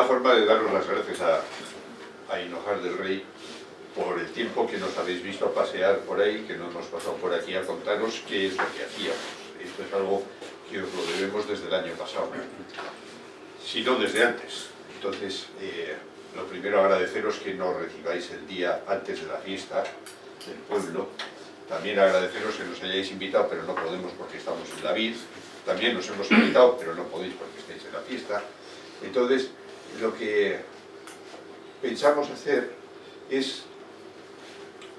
una forma de daros las gracias a Hinojar del Rey por el tiempo que nos habéis visto pasear por ahí, que no hemos pasado por aquí a contaros qué es lo que hacíamos. Esto es algo que os lo debemos desde el año pasado, si no desde antes. Entonces, lo primero, agradeceros que nos recibáis el día antes de la fiesta del pueblo. También agradeceros que nos hayáis invitado, pero no podemos porque estamos en la vid. También nos hemos invitado, pero no podéis porque estáis en la fiesta. Entonces, lo que pensamos hacer es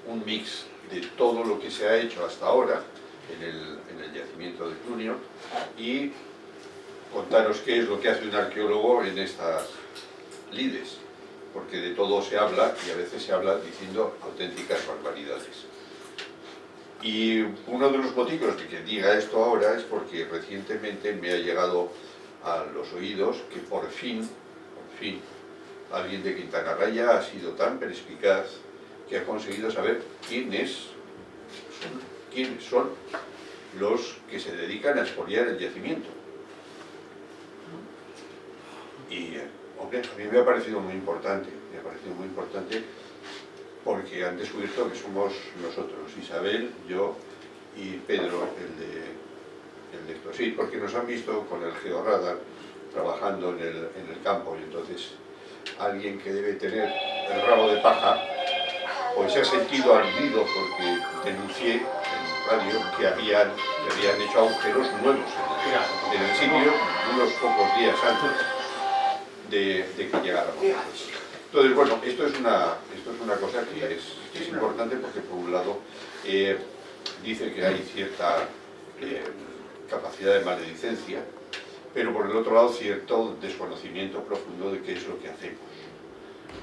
un mix de todo lo que se ha hecho hasta ahora en el yacimiento de Clunion y contaros qué es lo que hace un arqueólogo en estas lides, porque de todo se habla y a veces se habla diciendo auténticas barbaridades. Y uno de los motivos de que diga esto ahora es porque recientemente me ha llegado a los oídos que por fin, alguien de Quintana Raya ha sido tan perspicaz que ha conseguido saber quiénes son los que se dedican a expoliar el yacimiento. Y, hombre, a mí me ha parecido muy importante, porque han descubierto que somos nosotros, Isabel, yo y Pedro, el de esto. Sí, porque nos han visto con el georradar trabajando en el campo, y entonces alguien que debe tener el rabo de paja pues se ha sentido aludido porque denuncié en radio que habían hecho agujeros nuevos en el sitio unos pocos días antes de que llegáramos. Entonces, bueno, esto es una cosa que es importante porque, por un lado, dice que hay cierta capacidad de maledicencia, pero por el otro lado, cierto desconocimiento profundo de qué es lo que hacemos.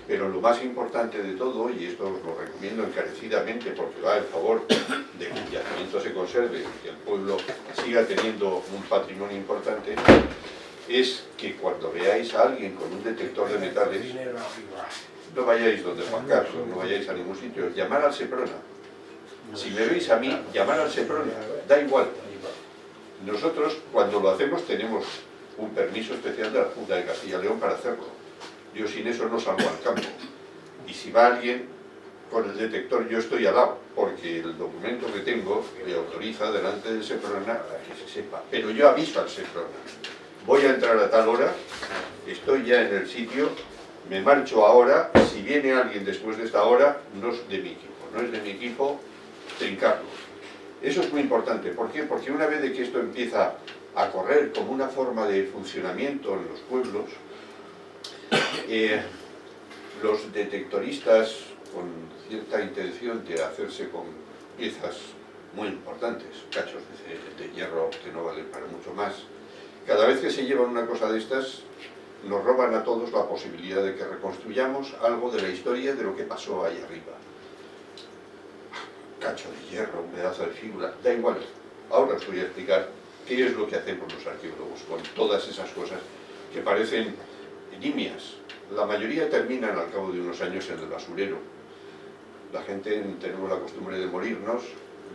Pero lo más importante de todo, y esto os lo recomiendo encarecidamente porque va en favor de que el yacimiento se conserve y que el pueblo siga teniendo un patrimonio importante, es que cuando veáis a alguien con un detector de metales, no vayáis donde Juan Carlos, no vayáis a ningún sitio, llamar al Seprona. Si me veis a mí, llamar al Seprona, da igual. Nosotros, cuando lo hacemos, tenemos un permiso especial de la Junta de Castilla y León para hacerlo. Yo sin eso no salgo al campo. Y si va alguien con el detector, yo estoy al lado, porque el documento que tengo le autoriza delante del Seprona a que se sepa. Pero yo aviso al Seprona. Voy a entrar a tal hora, estoy ya en el sitio, me marcho ahora, si viene alguien después de esta hora, no es de mi equipo, trincarlo. Eso es muy importante. ¿Por qué? Porque una vez de que esto empieza a correr como una forma de funcionamiento en los pueblos, los detectoristas con cierta intención de hacerse con piezas muy importantes, cachos de hierro que no valen para mucho más, cada vez que se llevan una cosa de estas, nos roban a todos la posibilidad de que reconstruyamos algo de la historia de lo que pasó ahí arriba. Cacho de hierro, un pedazo de figura, da igual. Ahora os voy a explicar qué es lo que hacemos los arqueólogos con todas esas cosas que parecen nimias. La mayoría terminan al cabo de unos años en el basurero. La gente tenemos la costumbre de morirnos,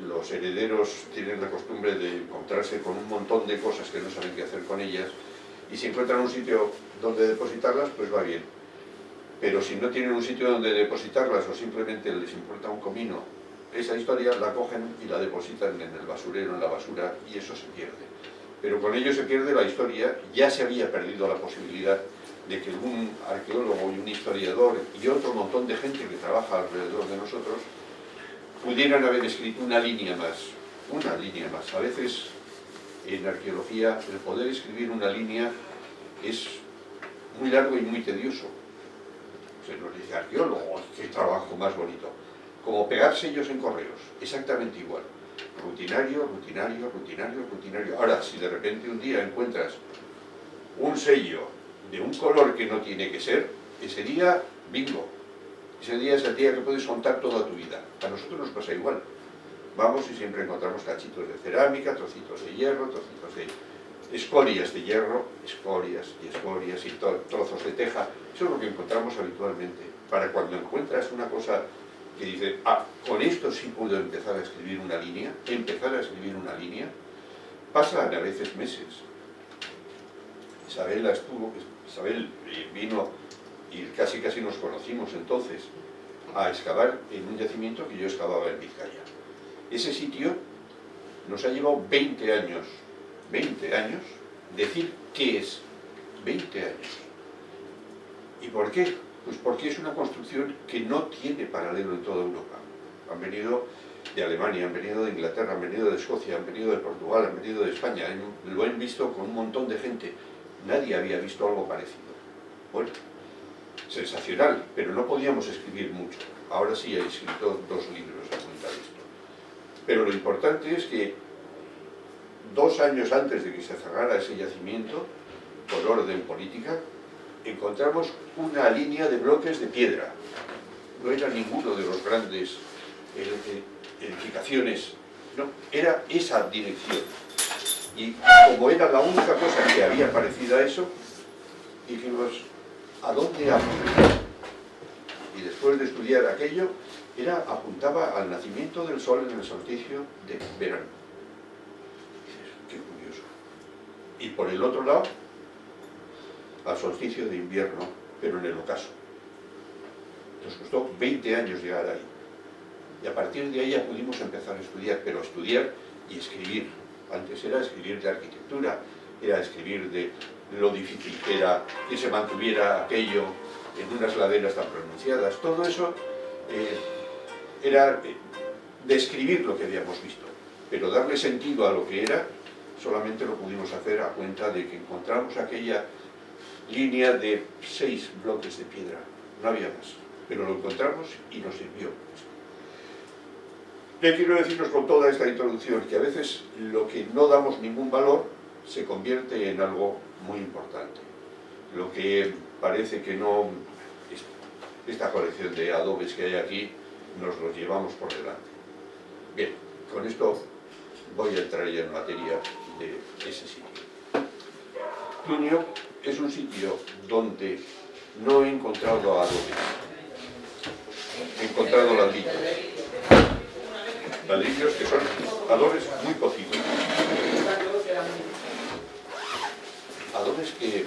los herederos tienen la costumbre de encontrarse con un montón de cosas que no saben qué hacer con ellas, y si encuentran un sitio donde depositarlas, pues va bien. Pero si no tienen un sitio donde depositarlas o simplemente les importa un comino, esa historia la cogen y la depositan en el basurero, en la basura, y eso se pierde. Pero con ello se pierde la historia. Ya se había perdido la posibilidad de que un arqueólogo y un historiador y otro montón de gente que trabaja alrededor de nosotros pudieran haber escrito una línea más. A veces en arqueología el poder escribir una línea es muy largo y muy tedioso. Se nos dice arqueólogo, qué trabajo más bonito. Como pegar sellos en correos, exactamente igual. Rutinario. Ahora, si de repente un día encuentras un sello de un color que no tiene que ser, ese día, bingo. Ese día es el día que puedes contar toda tu vida. A nosotros nos pasa igual. Vamos y siempre encontramos cachitos de cerámica, trocitos de hierro, trocitos de escorias de hierro, escorias y trozos de teja. Eso es lo que encontramos habitualmente. Para cuando encuentras una cosa que dice, con esto sí puedo empezar a escribir una línea, pasan a veces meses. Isabel vino y casi nos conocimos entonces a excavar en un yacimiento que yo excavaba en Vizcaya. Ese sitio nos ha llevado 20 años decir qué es, 20 años. ¿Y por qué? Pues porque es una construcción que no tiene paralelo en toda Europa. Han venido de Alemania, han venido de Inglaterra, han venido de Escocia, han venido de Portugal, han venido de España, lo han visto con un montón de gente. Nadie había visto algo parecido. Bueno, sensacional, pero no podíamos escribir mucho. Ahora sí he escrito 2 libros a cuenta de esto. Pero lo importante es que 2 años antes de que se cerrara ese yacimiento, por orden política, encontramos una línea de bloques de piedra. No era ninguno de los grandes edificaciones, no, era esa dirección. Y como era la única cosa que había parecido a eso, dijimos, ¿a dónde apuntar? Y después de estudiar aquello, apuntaba al nacimiento del sol en el solsticio de verano. Qué curioso. Y por el otro lado, al solsticio de invierno, pero en el ocaso. Nos costó 20 años llegar ahí. Y a partir de ahí ya pudimos empezar a estudiar, pero estudiar y escribir. Antes era escribir de arquitectura, era escribir de lo difícil que era que se mantuviera aquello en unas laderas tan pronunciadas. Todo eso era describir lo que habíamos visto, pero darle sentido a lo que era, solamente lo pudimos hacer a cuenta de que encontramos aquella línea de 6 bloques de piedra, no había más, pero lo encontramos y nos sirvió. ¿Qué quiero deciros con toda esta introducción? Que a veces lo que no damos ningún valor se convierte en algo muy importante. Lo que parece que no, esta colección de adobes que hay aquí, nos los llevamos por delante. Bien, con esto voy a entrar ya en materia de ese sitio. Clunio es un sitio donde no he encontrado adobes, he encontrado ladrillos. Ladrillos que son adobes muy cocidos. Adobes que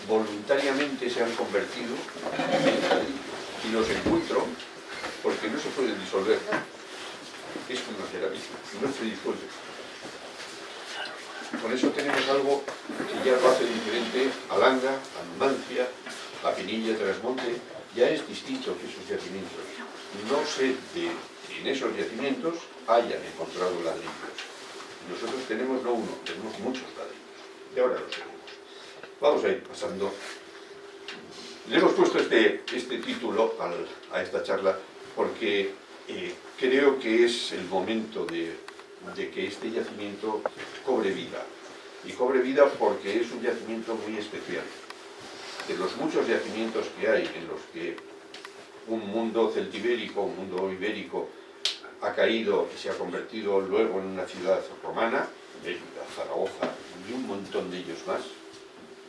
voluntariamente se han convertido en ladrillos. Y los encuentro porque no se pueden disolver. Es como una cerámica, no se disuelve. Con eso tenemos algo que ya lo hace diferente a Langa, a Numancia, a Pinilla, Trasmonte. Ya es distinto que esos yacimientos. No sé de en esos yacimientos hayan encontrado ladrillos. Nosotros tenemos no uno, tenemos muchos ladrillos. Y ahora los tenemos. Vamos a ir pasando. Le hemos puesto este título a esta charla porque creo que es el momento de que este yacimiento cobre vida. Y cobre vida porque es un yacimiento muy especial. De los muchos yacimientos que hay en los que un mundo celtibérico, un mundo ibérico, ha caído y se ha convertido luego en una ciudad romana, Mérida, Zaragoza y un montón de ellos más.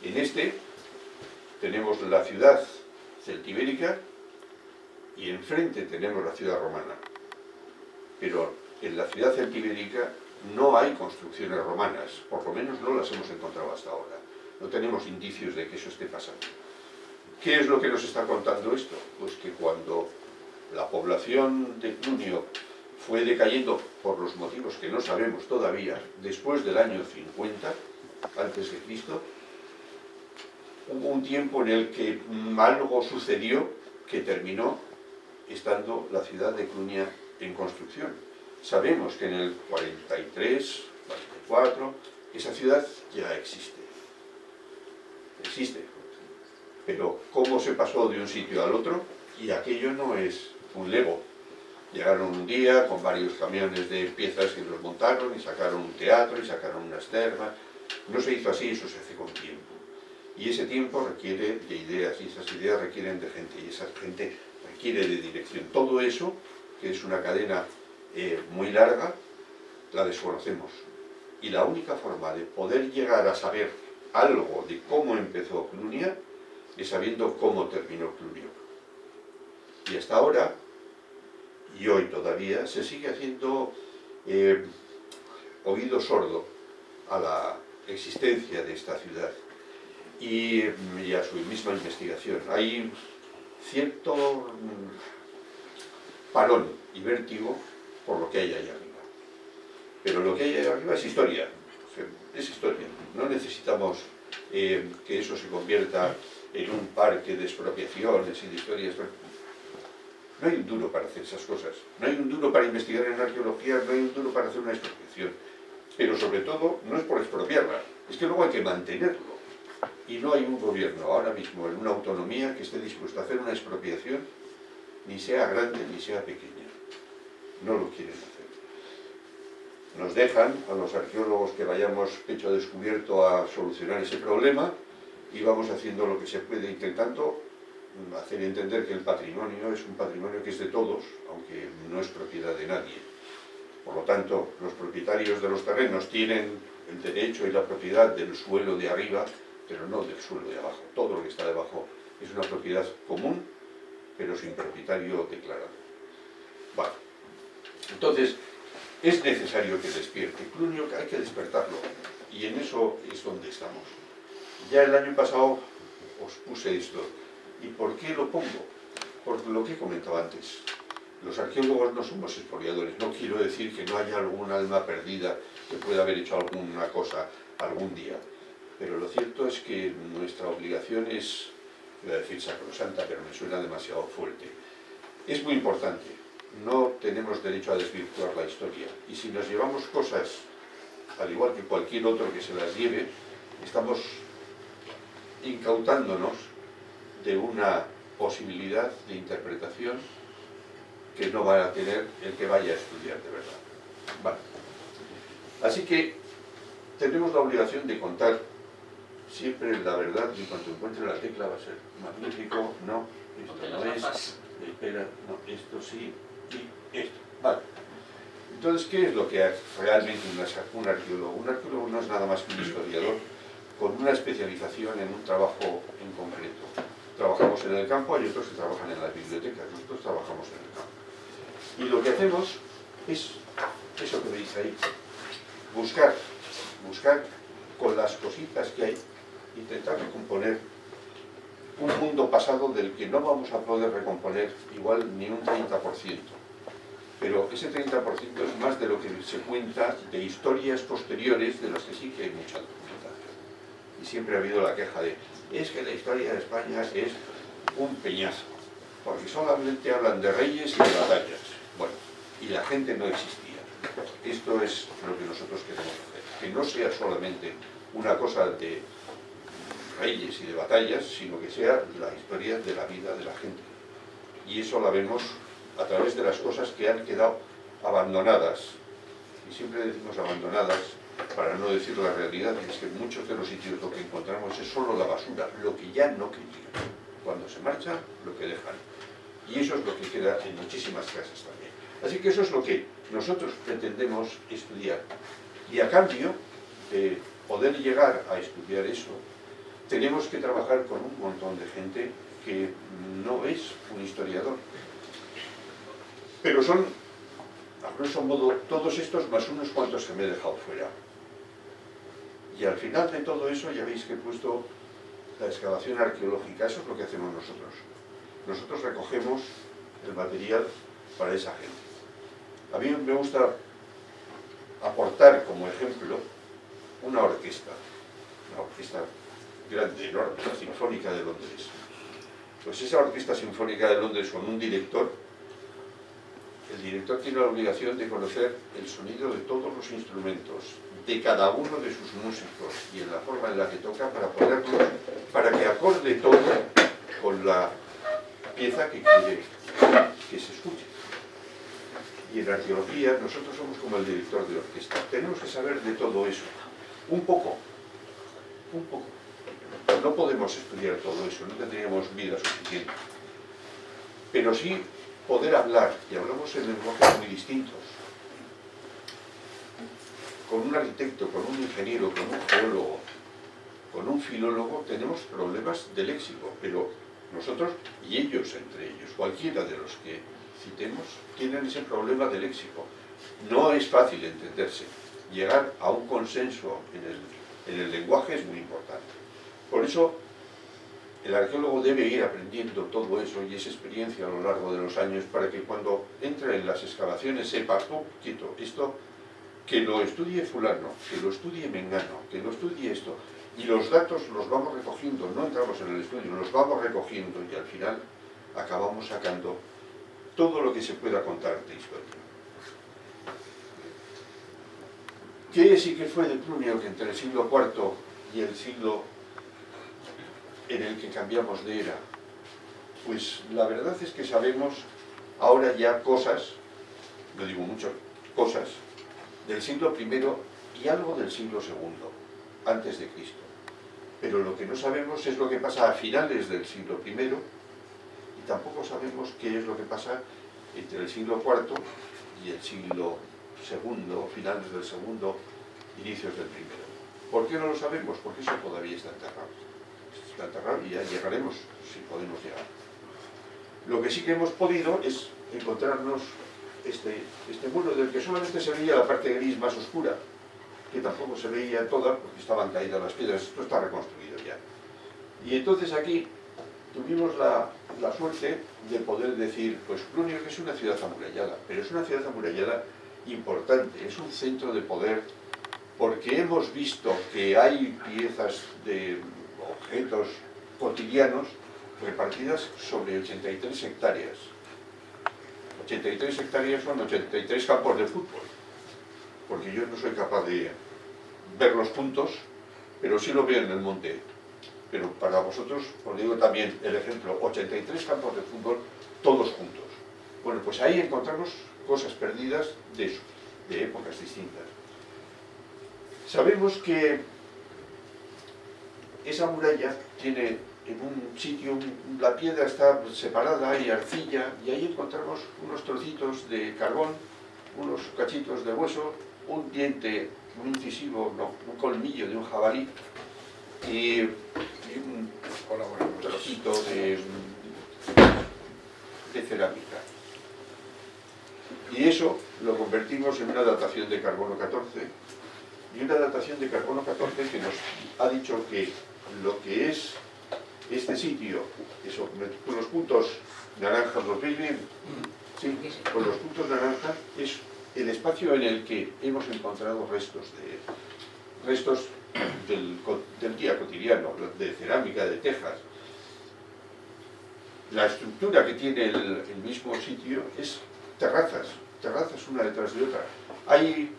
En este tenemos la ciudad celtibérica y enfrente tenemos la ciudad romana. Pero en la ciudad celtibérica no hay construcciones romanas, por lo menos no las hemos encontrado hasta ahora. No tenemos indicios de que eso esté pasando. ¿Qué es lo que nos está contando esto? Pues que cuando la población de Clunio fue decayendo por los motivos que no sabemos todavía, después del año 50 antes de Cristo, hubo un tiempo en el que algo sucedió que terminó estando la ciudad de Clunia en construcción. Sabemos que en el 43, 44, esa ciudad ya existe. Pero ¿cómo se pasó de un sitio al otro? Y aquello no es un Lego. Llegaron un día con varios camiones de piezas que los montaron y sacaron un teatro y sacaron unas termas. No se hizo así, eso se hace con tiempo. Y ese tiempo requiere de ideas, y esas ideas requieren de gente, y esa gente requiere de dirección. Todo eso, que es una cadena muy larga, la desconocemos. Y la única forma de poder llegar a saber algo de cómo empezó Clunia es sabiendo cómo terminó Clunio. Y hasta ahora, y hoy todavía, se sigue haciendo oído sordo a la existencia de esta ciudad. y a su misma investigación. Hay cierto parón y vértigo por lo que hay ahí arriba. Pero lo que hay ahí arriba es historia. Es historia. No necesitamos que eso se convierta en un parque de expropiaciones y de historias. No hay un duro para hacer esas cosas. No hay un duro para investigar en arqueología, no hay un duro para hacer una expropiación. Pero sobre todo, no es por expropiarla, es que luego hay que mantenerlo. Y no hay un gobierno ahora mismo en una autonomía que esté dispuesto a hacer una expropiación, ni sea grande ni sea pequeña. No lo quieren hacer. Nos dejan a los arqueólogos que vayamos pecho descubierto a solucionar ese problema y vamos haciendo lo que se puede, intentando hacer entender que el patrimonio es un patrimonio que es de todos, aunque no es propiedad de nadie. Por lo tanto, los propietarios de los terrenos tienen el derecho y la propiedad del suelo de arriba, pero no del suelo de abajo. Todo lo que está debajo es una propiedad común, pero sin propietario declarado. Vale. Entonces, es necesario que despierte. Clunio, hay que despertarlo. Y en eso es donde estamos. Ya el año pasado os puse esto. ¿Y por qué lo pongo? Por lo que comentaba antes. Los arqueólogos no somos expoliadores. No quiero decir que no haya algún alma perdida que pueda haber hecho alguna cosa algún día. Pero lo cierto es que nuestra obligación es, iba a decir sacrosanta, pero me suena demasiado fuerte. Es muy importante. No tenemos derecho a desvirtuar la historia. Y si nos llevamos cosas, al igual que cualquier otro que se las lleve, estamos incautándonos de una posibilidad de interpretación que no va a tener el que vaya a estudiar de verdad. Vale. Así que tenemos la obligación de contar siempre la verdad, y cuando encuentre la tecla va a ser magnífico. No, esto no es, espera, no, esto sí, y esto. Vale. Entonces, ¿qué es lo que hace realmente un arqueólogo? Un arqueólogo no es nada más que un historiador con una especialización en un trabajo en concreto. Trabajamos en el campo, hay otros que trabajan en las bibliotecas, nosotros trabajamos en el campo. Y lo que hacemos es eso que veis ahí, buscar con las cositas que hay, intentar recomponer un mundo pasado del que no vamos a poder recomponer igual ni un 30%. Pero ese 30% es más de lo que se cuenta de historias posteriores de las que sí que hay mucha documentación. Y siempre ha habido la queja de, es que la historia de España es un peñazo, porque solamente hablan de reyes y de batallas. Bueno, y la gente no existía. Esto es lo que nosotros queremos hacer, que no sea solamente una cosa de reyes y de batallas, sino que sea la historia de la vida de la gente. Y eso la vemos a través de las cosas que han quedado abandonadas. Y siempre decimos abandonadas, para no decir la realidad, es que en muchos de los sitios lo que encontramos es solo la basura, lo que ya no querían. Cuando se marcha, lo que dejan. Y eso es lo que queda en muchísimas casas también. Así que eso es lo que nosotros pretendemos estudiar. Y a cambio de poder llegar a estudiar eso, tenemos que trabajar con un montón de gente que no es un historiador. Pero son, a grosso modo, todos estos más unos cuantos que me he dejado fuera. Y al final de todo eso ya veis que he puesto la excavación arqueológica. Eso es lo que hacemos nosotros. Nosotros recogemos el material para esa gente. A mí me gusta aportar como ejemplo una orquesta grande, enorme, la Sinfónica de Londres. Pues esa Orquesta Sinfónica de Londres con un director, el director tiene la obligación de conocer el sonido de todos los instrumentos, de cada uno de sus músicos y en la forma en la que toca para ponerlos, para que acorde todo con la pieza que quiere que se escuche. Y en arqueología nosotros somos como el director de orquesta. Tenemos que saber de todo eso. Un poco. No podemos estudiar todo eso, no tendríamos vida suficiente. Pero sí poder hablar, y hablamos en lenguajes muy distintos. Con un arquitecto, con un ingeniero, con un geólogo, con un filólogo, tenemos problemas de léxico, pero nosotros y ellos entre ellos, cualquiera de los que citemos, tienen ese problema de léxico. No es fácil entenderse. Llegar a un consenso en el lenguaje es muy importante. Por eso, el arqueólogo debe ir aprendiendo todo eso y esa experiencia a lo largo de los años para que cuando entre en las excavaciones sepa, oh, quieto, esto, que lo estudie fulano, que lo estudie mengano, que lo estudie esto. Y los datos los vamos recogiendo, no entramos en el estudio, los vamos recogiendo y al final acabamos sacando todo lo que se pueda contar de historia. ¿Qué es y qué fue de Plunio que entre el siglo IV y el siglo en el que cambiamos de era? Pues la verdad es que sabemos ahora ya cosas, no digo mucho, cosas del siglo I y algo del siglo II, antes de Cristo. Pero lo que no sabemos es lo que pasa a finales del siglo I y tampoco sabemos qué es lo que pasa entre el siglo IV y el siglo II, finales del segundo, inicios del primero. ¿Por qué no lo sabemos? Porque eso todavía está enterrado. Está enterrado y ya llegaremos, si podemos llegar. Lo que sí que hemos podido es encontrarnos este muro del que solamente se veía la parte gris más oscura, que tampoco se veía toda porque estaban caídas las piedras. Esto está reconstruido ya. Y entonces aquí tuvimos la suerte de poder decir, pues Plunio es una ciudad amurallada, pero es una ciudad amurallada importante, es un centro de poder, porque hemos visto que hay piezas de objetos cotidianos repartidas sobre 83 hectáreas. 83 hectáreas son 83 campos de fútbol, porque yo no soy capaz de ver los puntos, pero sí lo veo en el monte. Pero para vosotros, os digo también el ejemplo, 83 campos de fútbol, todos juntos. Bueno, pues ahí encontramos cosas perdidas de eso, de épocas distintas. Sabemos que esa muralla tiene en un sitio, la piedra está separada, hay arcilla, y ahí encontramos unos trocitos de carbón, unos cachitos de hueso, un diente, un incisivo, no, un colmillo de un jabalí, y un trocito de cerámica. Y eso lo convertimos en una datación de carbono 14, y una datación de carbono 14 que nos ha dicho que lo que es este sitio, eso, con los puntos naranjas, ¿los veis bien? Sí, con los puntos naranjas es el espacio en el que hemos encontrado restos del día cotidiano, de cerámica, de tejas. La estructura que tiene el mismo sitio es terrazas una detrás de otra. Hay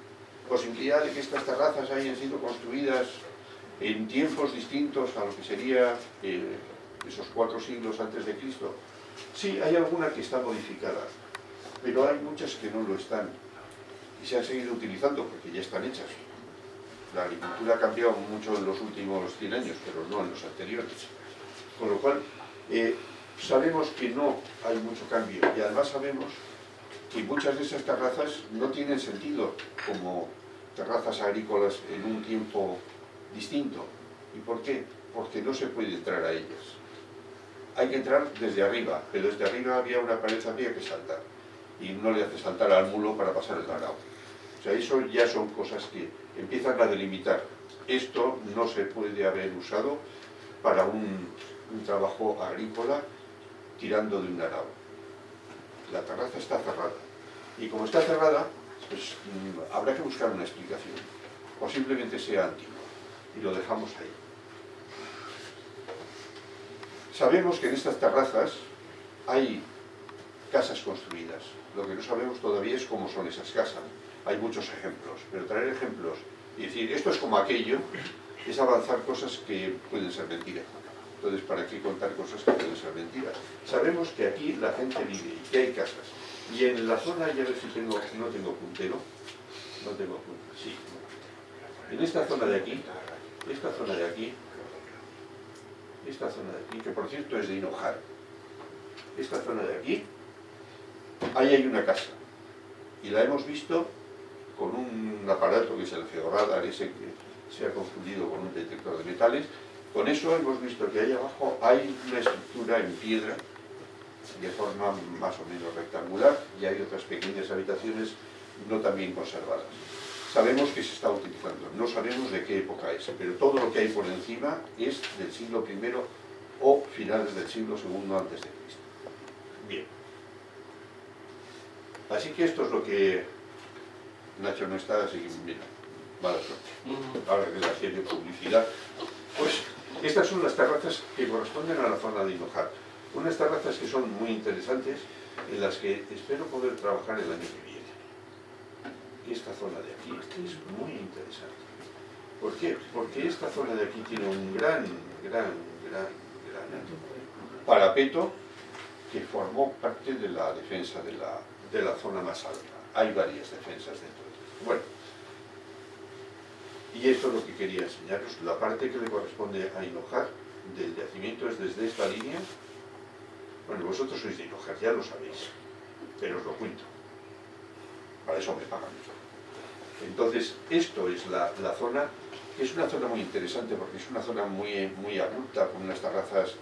posibilidad de que estas terrazas hayan sido construidas en tiempos distintos a lo que sería esos 4 siglos antes de Cristo. Sí, hay alguna que está modificada, pero hay muchas que no lo están y se han seguido utilizando porque ya están hechas. La agricultura ha cambiado mucho en los últimos 100 años, pero no en los anteriores. Con lo cual, sabemos que no hay mucho cambio y además sabemos que muchas de esas terrazas no tienen sentido como terrazas agrícolas en un tiempo distinto. ¿Y por qué? Porque no se puede entrar a ellas. Hay que entrar desde arriba, pero desde arriba había una pared, había que saltar. Y no le hace saltar al mulo para pasar el arao. O sea, eso ya son cosas que empiezan a delimitar. Esto no se puede haber usado para un trabajo agrícola tirando de un arao. La terraza está cerrada. Y como está cerrada, pues habrá que buscar una explicación. Posiblemente sea antigua. Y lo dejamos ahí. Sabemos que en estas terrazas hay casas construidas. Lo que no sabemos todavía es cómo son esas casas. Hay muchos ejemplos, pero traer ejemplos y decir esto es como aquello es avanzar cosas que pueden ser mentiras. Entonces, ¿para qué contar cosas que pueden ser mentiras? Sabemos que aquí la gente vive y que hay casas. Y en la zona, ya ver si tengo, no tengo puntero, no tengo puntero, sí. En esta zona de aquí, esta zona de aquí, que por cierto es de Hinojar, esta zona de aquí, ahí hay una casa. Y la hemos visto con un aparato que es el georradar, ese que se ha confundido con un detector de metales. Con eso hemos visto que ahí abajo hay una estructura en piedra de forma más o menos rectangular y hay otras pequeñas habitaciones no tan bien conservadas. sabemos que se está utilizando, no sabemos de qué época es, pero todo lo que hay por encima es del siglo I o finales del siglo II antes de Cristo. Bien. Así que esto es lo que... Nacho no está, así que mira, mala suerte. Ahora que le hacía de publicidad. Pues estas son las terrazas que corresponden a la zona de Hinojar. Unas terrazas que son muy interesantes, en las que espero poder trabajar el año que viene. Esta zona de aquí es muy interesante. ¿Por qué? Porque esta zona de aquí tiene un gran parapeto que formó parte de la defensa de la zona más alta. Hay varias defensas dentro de esto. Bueno, y esto es lo que quería enseñaros. La parte que le corresponde a Hinojar del yacimiento es desde esta línea. Bueno, vosotros sois de Hinojar, ya lo sabéis, pero os lo cuento. Para eso me pagan. Entonces, esto es la zona, que es una zona muy interesante porque es una zona muy abrupta, con unas terrazas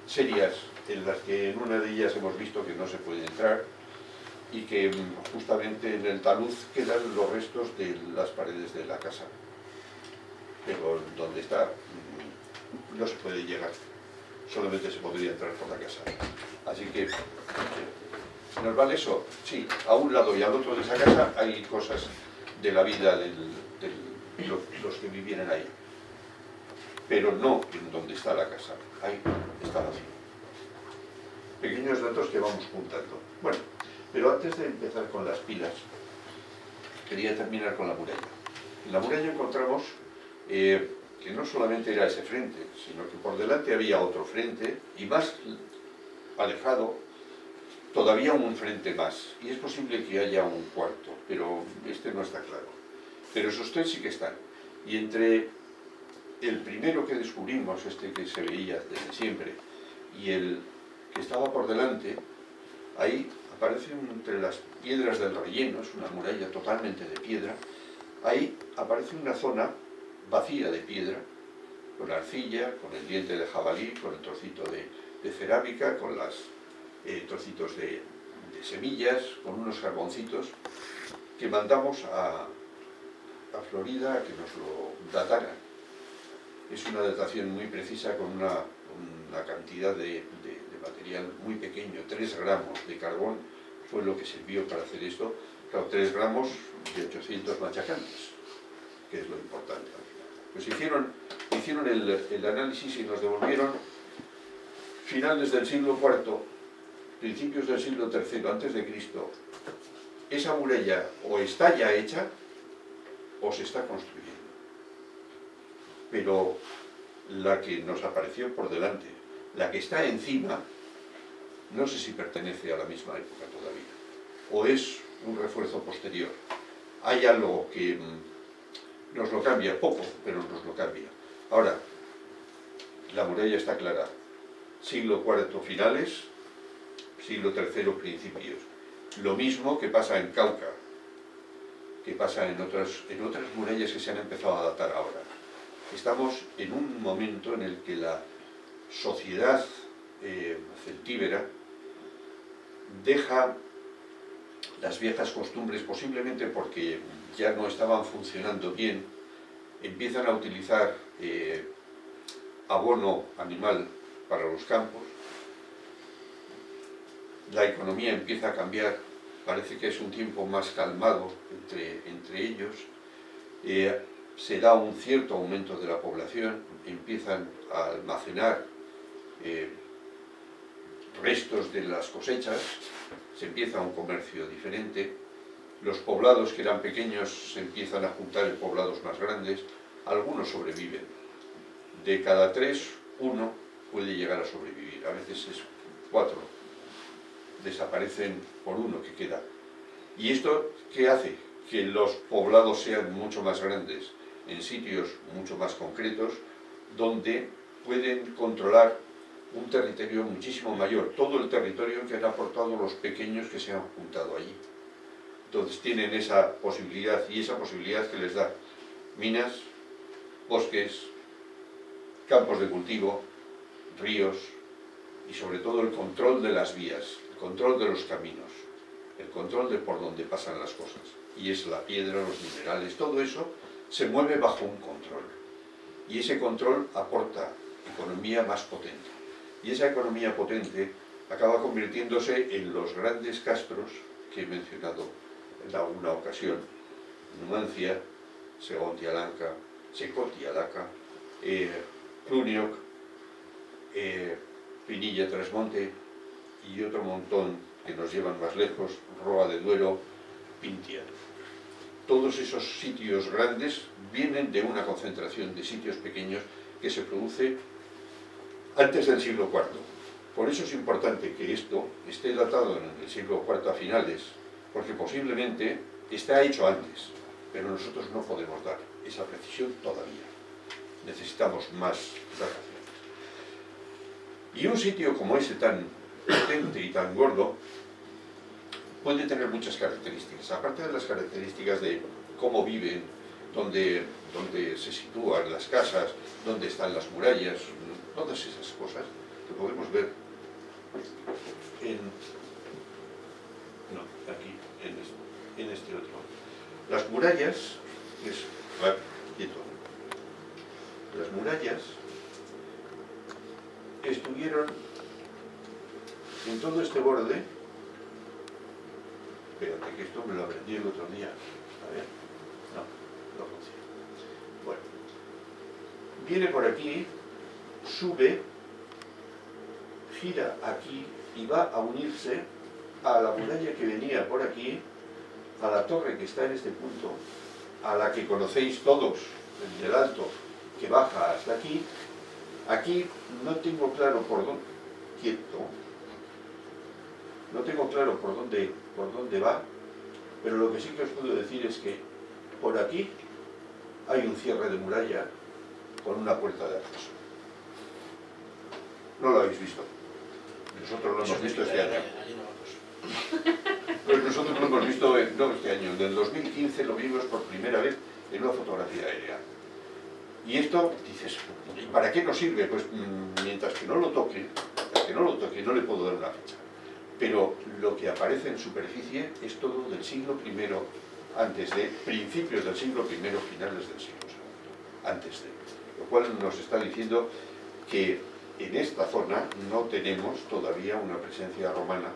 serias, en las que en una de ellas hemos visto que no se puede entrar y que justamente en el talud quedan los restos de las paredes de la casa. Pero donde está no se puede llegar, solamente se podría entrar por la casa. Así que, ¿nos vale eso? Sí, a un lado y al otro de esa casa hay cosas de la vida de los que vivieran ahí, pero no en donde está la casa, ahí está vacío. Pequeños datos que vamos juntando. Bueno, pero antes de empezar con las pilas, quería terminar con la muralla. En la muralla encontramos que no solamente era ese frente, sino que por delante había otro frente, y más alejado, todavía un frente más. Y es posible que haya un cuarto, pero este no está claro. Pero esos tres sí que están. Y entre el primero que descubrimos, este que se veía desde siempre, y el que estaba por delante, ahí aparece entre las piedras del relleno, es una muralla totalmente de piedra, ahí aparece una zona vacía de piedra, con arcilla, con el diente de jabalí, con el trocito de cerámica, con los trocitos de semillas, con unos carboncitos, que mandamos a Florida a que nos lo datara. Es una datación muy precisa con una cantidad de material muy pequeño, 3 gramos de carbón fue lo que sirvió para hacer esto. Claro, 3 gramos de 800 machacantes, que es lo importante. Pues hicieron el análisis y nos devolvieron finales del siglo IV, principios del siglo III antes de Cristo. Esa muralla o está ya hecha o se está construyendo. Pero la que nos apareció por delante, la que está encima, no sé si pertenece a la misma época todavía, o es un refuerzo posterior. Hay algo que nos lo cambia, poco, pero nos lo cambia. Ahora, la muralla está clara, siglo IV finales, siglo III principios. Lo mismo que pasa en Cauca, que pasa en otras murallas que se han empezado a datar ahora. Estamos en un momento en el que la sociedad celtíbera deja las viejas costumbres, posiblemente porque ya no estaban funcionando bien, empiezan a utilizar abono animal para los campos, la economía empieza a cambiar, parece que es un tiempo más calmado entre ellos, se da un cierto aumento de la población, empiezan a almacenar restos de las cosechas, se empieza un comercio diferente, los poblados que eran pequeños se empiezan a juntar en poblados más grandes, algunos sobreviven, de cada 3, 1 puede llegar a sobrevivir, a veces es 4, desaparecen por uno que queda. ¿Y esto qué hace? Que los poblados sean mucho más grandes, en sitios mucho más concretos, donde pueden controlar un territorio muchísimo mayor, todo el territorio que han aportado los pequeños que se han juntado allí. Entonces tienen esa posibilidad, y esa posibilidad que les da minas, bosques, campos de cultivo, ríos, y sobre todo el control de las vías, el control de los caminos. el control de por dónde pasan las cosas. Y es la piedra, los minerales, todo eso se mueve bajo un control. Y ese control aporta economía más potente. Y esa economía potente acaba convirtiéndose en los grandes castros que he mencionado en alguna ocasión. Numancia, Segotialaca, Cluniac, Pinilla Trasmonte y otro montón que nos llevan más lejos, Roa de Duero, Pintia. Todos esos sitios grandes vienen de una concentración de sitios pequeños que se produce antes del siglo IV. Por eso es importante que esto esté datado en el siglo IV a finales, porque posiblemente está hecho antes, pero nosotros no podemos dar esa precisión todavía. Necesitamos más dataciones. Y un sitio como ese tan potente y tan gordo puede tener muchas características, aparte de las características de cómo viven, dónde se sitúan las casas, dónde están las murallas, todas esas cosas que podemos ver en este otro. Las murallas, las murallas estuvieron en todo este borde. Espérate, que esto me lo aprendí el otro día. A ver, no funciona. Bueno, viene por aquí, sube, gira aquí y va a unirse a la muralla que venía por aquí, a la torre que está en este punto, a la que conocéis todos, el del Alto, que baja hasta aquí. Aquí no tengo claro por dónde, no tengo claro por dónde va, pero lo que sí que os puedo decir es que por aquí hay un cierre de muralla con una puerta de acceso. ¿No lo habéis visto? Nosotros lo hemos visto este año. Pues nosotros lo hemos visto, no este año, en el 2015 lo vimos por primera vez en una fotografía aérea. Y esto, dices, ¿para qué nos sirve? Pues mientras que no lo toque, no le puedo dar una fecha. Pero lo que aparece en superficie es todo del siglo I, antes de, principios del siglo I, finales del siglo II, antes de. Lo cual nos está diciendo que en esta zona no tenemos todavía una presencia romana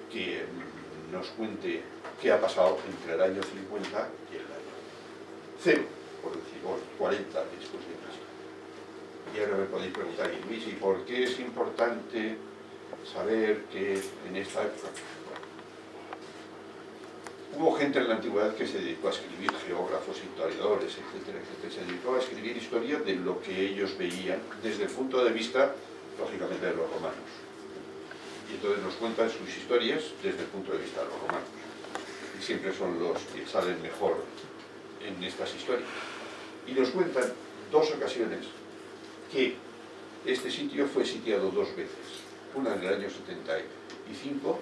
que nos cuente qué ha pasado entre el año 50 y el año 0, por decir, o 40 después de Cristo. Y ahora me podéis preguntar, y Luis, ¿y por qué es importante saber que en esta época? Bueno, hubo gente en la antigüedad que se dedicó a escribir, geógrafos, historiadores, etcétera, etcétera, se dedicó a escribir historia de lo que ellos veían desde el punto de vista, lógicamente, de los romanos. Y entonces nos cuentan sus historias desde el punto de vista de los romanos. Y siempre son los que salen mejor en estas historias. Y nos cuentan dos ocasiones que este sitio fue sitiado dos veces. Una en el año 75,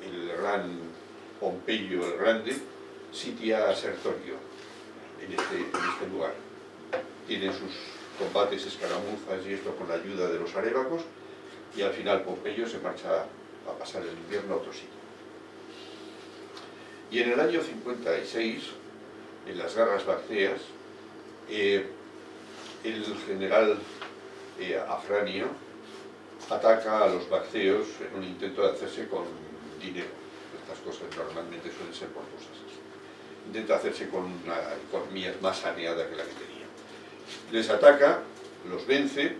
el gran Pompeyo el Grande sitia a Sertorio en este lugar. Tiene sus combates, escaramuzas y esto con la ayuda de los arévacos, y al final Pompeyo se marcha a pasar el invierno a otro sitio. Y en el año 56, en las guerras bacteas, el general Afranio ataca a los bacteos en un intento de hacerse con dinero. Estas cosas normalmente suelen ser por cosas así. Intenta hacerse con una economía más saneada que la que tenía. Les ataca, los vence,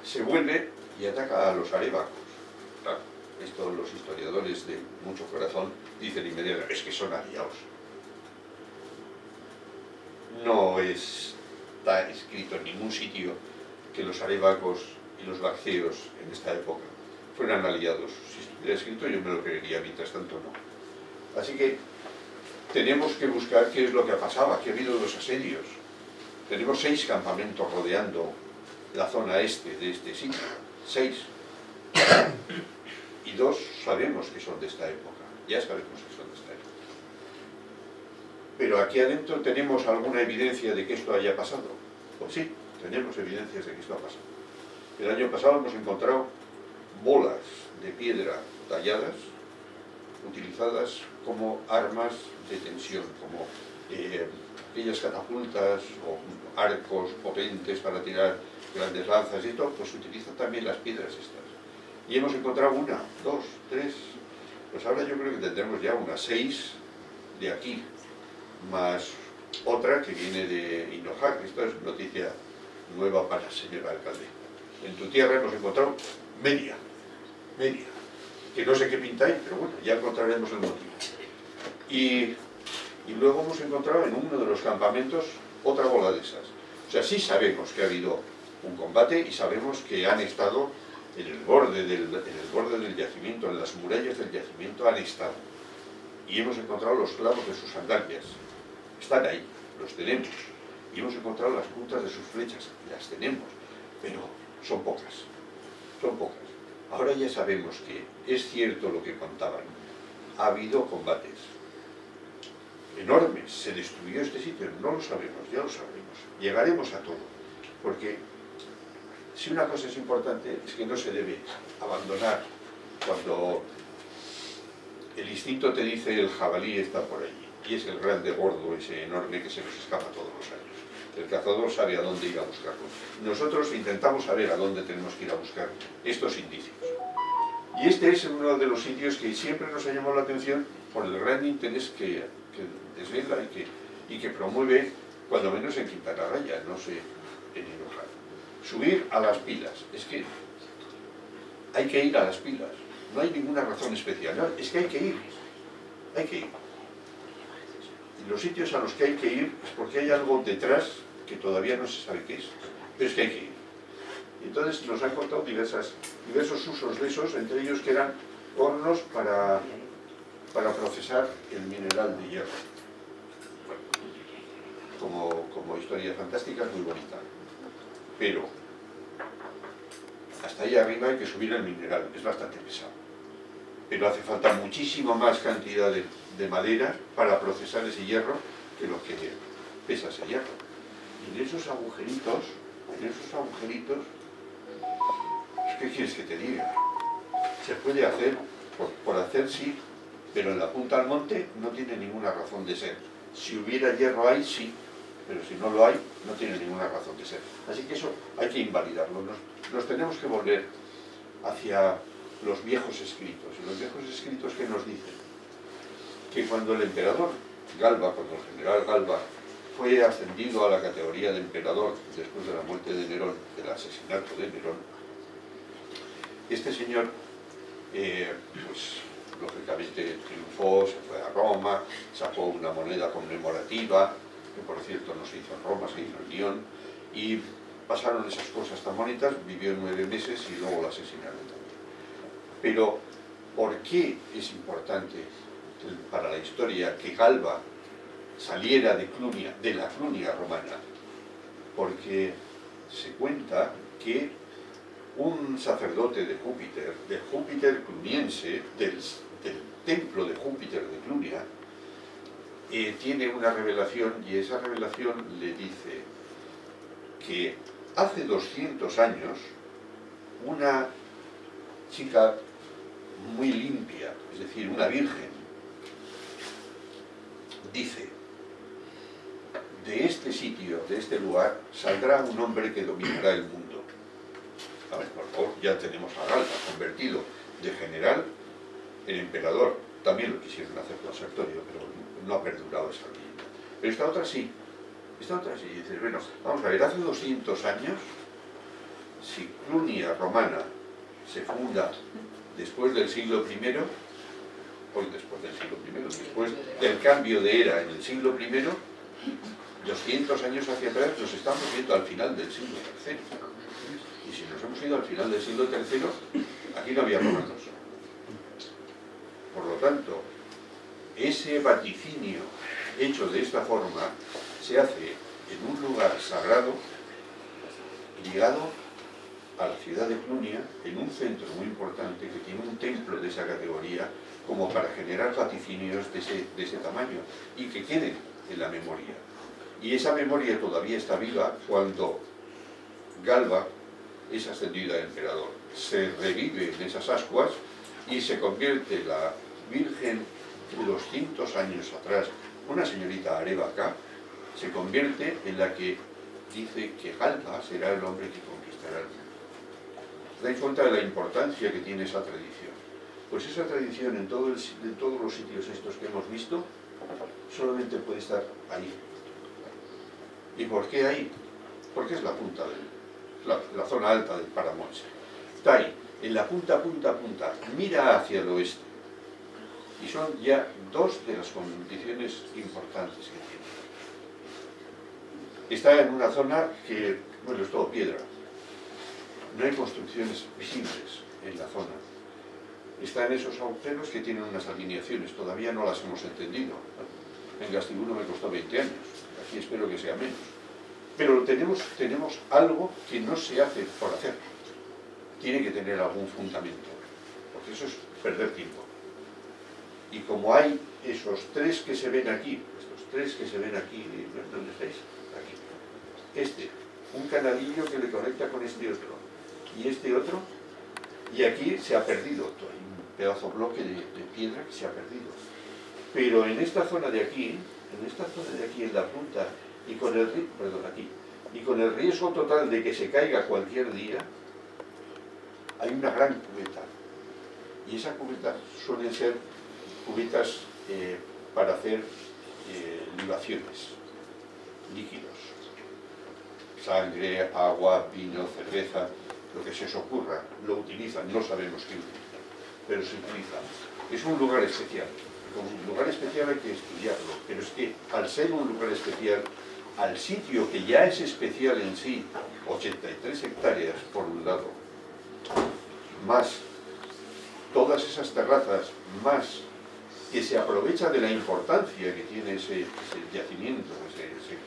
se vuelve y ataca a los arévacos. Claro, esto los historiadores de mucho corazón dicen inmediatamente, es que son aliados. No está escrito en ningún sitio que los arévacos y los bacteos en esta época fueran aliados. Si estuviera escrito yo me lo creería, mientras tanto no. Así que tenemos que buscar qué es lo que ha pasado. Aquí ha habido dos asedios. Tenemos 6 campamentos rodeando la zona este de este sitio. 6. Y 2 sabemos que son de esta época. Ya sabemos que son de esta época. Pero aquí adentro tenemos alguna evidencia de que esto haya pasado. Pues sí, tenemos evidencias de que esto ha pasado. El año pasado hemos encontrado bolas de piedra talladas utilizadas como armas de tensión, como aquellas catapultas o arcos potentes para tirar grandes lanzas y todo, pues se utilizan también las piedras estas. Y hemos encontrado una, dos, tres, pues ahora yo creo que tendremos ya unas 6 de aquí, más otra que viene de Hinojar. Esta es noticia nueva para el señor alcalde. En tu tierra hemos encontrado media, que no sé qué pinta ahí, pero bueno, ya encontraremos el motivo. Y luego hemos encontrado en uno de los campamentos otra bola de esas. O sea, sí sabemos que ha habido un combate y sabemos que han estado en el borde del yacimiento, en las murallas del yacimiento han estado. Y hemos encontrado los clavos de sus sandalias. Están ahí, los tenemos. Y hemos encontrado las puntas de sus flechas, las tenemos. Pero son pocas, son pocas. Ahora ya sabemos que es cierto lo que contaban. Ha habido combates enormes, se destruyó este sitio, no lo sabemos, ya lo sabremos. Llegaremos a todo, porque si una cosa es importante es que no se debe abandonar cuando el instinto te dice el jabalí está por allí, y es el grande gordo, ese enorme que se nos escapa todos los años. El cazador sabe a dónde ir a buscarlo. Nosotros intentamos saber a dónde tenemos que ir a buscar estos indicios. Y este es uno de los sitios que siempre nos ha llamado la atención por el gran interés que desvela y que promueve, cuando menos en Quintana Raya, no sé, en Hinojar. Subir a las pilas. Es que hay que ir a las pilas. No hay ninguna razón especial. No, es que hay que ir. Hay que ir. Y los sitios a los que hay que ir es porque hay algo detrás que todavía no se sabe qué es. Pero es que hay que ir. Y entonces nos han contado diversos usos de esos, entre ellos que eran hornos para procesar el mineral de hierro. Como historia fantástica, es muy bonita. Pero hasta ahí arriba hay que subir el mineral, es bastante pesado. Pero hace falta muchísima más cantidad de madera para procesar ese hierro que lo que pesa ese hierro. Y en esos agujeritos, ¿qué quieres que te diga? Se puede hacer, por hacer sí, pero en la punta del monte no tiene ninguna razón de ser. Si hubiera hierro ahí, sí, pero si no lo hay, no tiene ninguna razón de ser. Así que eso hay que invalidarlo. Nos tenemos que volver hacia los viejos escritos. Y los viejos escritos que nos dicen que cuando el emperador Galba, cuando el general Galba fue ascendido a la categoría de emperador después de la muerte de Nerón, del asesinato de Nerón, este señor, pues lógicamente triunfó, se fue a Roma, sacó una moneda conmemorativa, que por cierto no se hizo en Roma, se hizo en Lyon, y pasaron esas cosas tan bonitas, vivió 9 meses y luego lo asesinaron también. Pero, ¿por qué es importante para la historia que Galba saliera de Clunia, de la Clunia romana? Porque se cuenta que un sacerdote de Júpiter cluniense, del templo de Júpiter de Clunia, tiene una revelación, y esa revelación le dice que hace 200 años una chica muy limpia, es decir, una virgen, dice: de este sitio, de este lugar, saldrá un hombre que dominará el mundo. A ver, por favor, ya tenemos a Galba convertido de general en emperador. También lo quisieron hacer con Sertorio, pero no ha perdurado esa leyenda. Pero esta otra sí. Esta otra sí. Y dices, bueno, vamos a ver, hace 200 años, si Clunia romana se funda después del siglo I, hoy después del siglo I, después del cambio de era en el siglo I, 200 años hacia atrás nos estamos viendo al final del siglo III. Y si nos hemos ido al final del siglo III, aquí no había romanos. Por lo tanto, ese vaticinio hecho de esta forma se hace en un lugar sagrado ligado a la ciudad de Clunia, en un centro muy importante que tiene un templo de esa categoría, como para generar vaticinios de ese tamaño y que queden en la memoria. Y esa memoria todavía está viva cuando Galba es ascendido a emperador. Se revive en esas ascuas y se convierte la virgen de 200 años atrás, una señorita Areva acá, se convierte en la que dice que Galba será el hombre que conquistará el mundo. ¿Dais cuenta de la importancia que tiene esa tradición? Pues esa tradición en todos los sitios estos que hemos visto, solamente puede estar ahí. ¿Y por qué ahí? Porque es la punta la zona alta del Paramonse. Está ahí, en la punta, mira hacia el oeste. Y son ya dos de las condiciones importantes que tiene. Está en una zona que, bueno, es todo piedra. No hay construcciones visibles en la zona. Está en esos agujeros que tienen unas alineaciones, todavía no las hemos entendido. En Gastiburo me costó 20 años, aquí espero que sea menos. Pero tenemos algo que no se hace por hacer. Tiene que tener algún fundamento, porque eso es perder tiempo. Y como hay esos tres que se ven aquí, ¿dónde estáis? Aquí. Un canalillo que le conecta con este otro, y este otro, y aquí se ha perdido, hay un pedazo bloque de piedra que se ha perdido. Pero en esta zona de aquí, en la punta, y con el riesgo total de que se caiga cualquier día, hay una gran cubeta. Y esa cubeta suelen ser cubetas para hacer libaciones, líquidos. Sangre, agua, vino, cerveza, lo que se os ocurra, lo utilizan, no sabemos qué utilizan, pero se utiliza. Es un lugar especial. Como un lugar especial hay que estudiarlo, pero es que al ser un lugar especial, al sitio que ya es especial en sí, 83 hectáreas por un lado, más todas esas terrazas, más que se aprovecha de la importancia que tiene ese yacimiento, ese